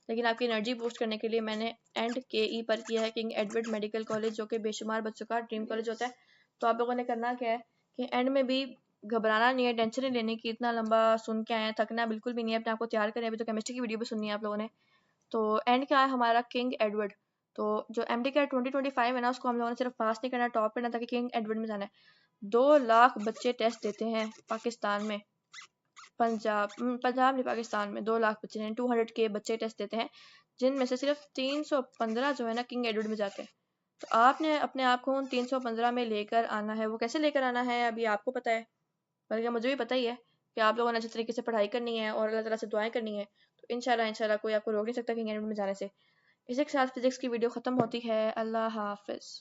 लेकिन आपकी एनर्जी बूस्ट करने के लिए मैंने एंड के ई पर किया है, किंग एडवर्ड मेडिकल कॉलेज, जो कि बेशुमार बच्चों का ड्रीम कॉलेज होता है। तो आप लोगों ने करना क्या है कि एंड में भी घबराना नहीं है, टेंशन नहीं लेने की, इतना लंबा सुन के आए हैं, थकना बिल्कुल भी नहीं है, अपने आप को तैयार करें। अभी तो केमिस्ट्री की वीडियो भी सुननी है आप लोगों ने। तो एंड क्या है हमारा, किंग एडवर्ड। तो जो एम डी का 2025 है ना, उसको हम लोगों ने सिर्फ पास नहीं करना, टॉप करना, ताकि किंग एडवर्ड में जाना है। 2 लाख बच्चे टेस्ट देते हैं पाकिस्तान में, पंजाब नहीं पाकिस्तान में 2 लाख बच्चे हैं, 200K बच्चे टेस्ट देते हैं, जिनमें से सिर्फ 315 जो है ना किंग एडवर्ड में जाते हैं। तो आपने अपने आप को उन 315 में लेकर आना है। वो कैसे लेकर आना है अभी आपको पता है, बल्कि मुझे भी पता ही है कि आप लोगों ने अच्छे तरीके से पढ़ाई करनी है और अल्लाह ताला से दुआएं करनी है। तो इंशाल्लाह कोई आपको रोक नहीं सकता किंग एडवर्ड में जाने से। इसी के साथ फिजिक्स की वीडियो ख़त्म होती है। अल्लाह हाफिज़।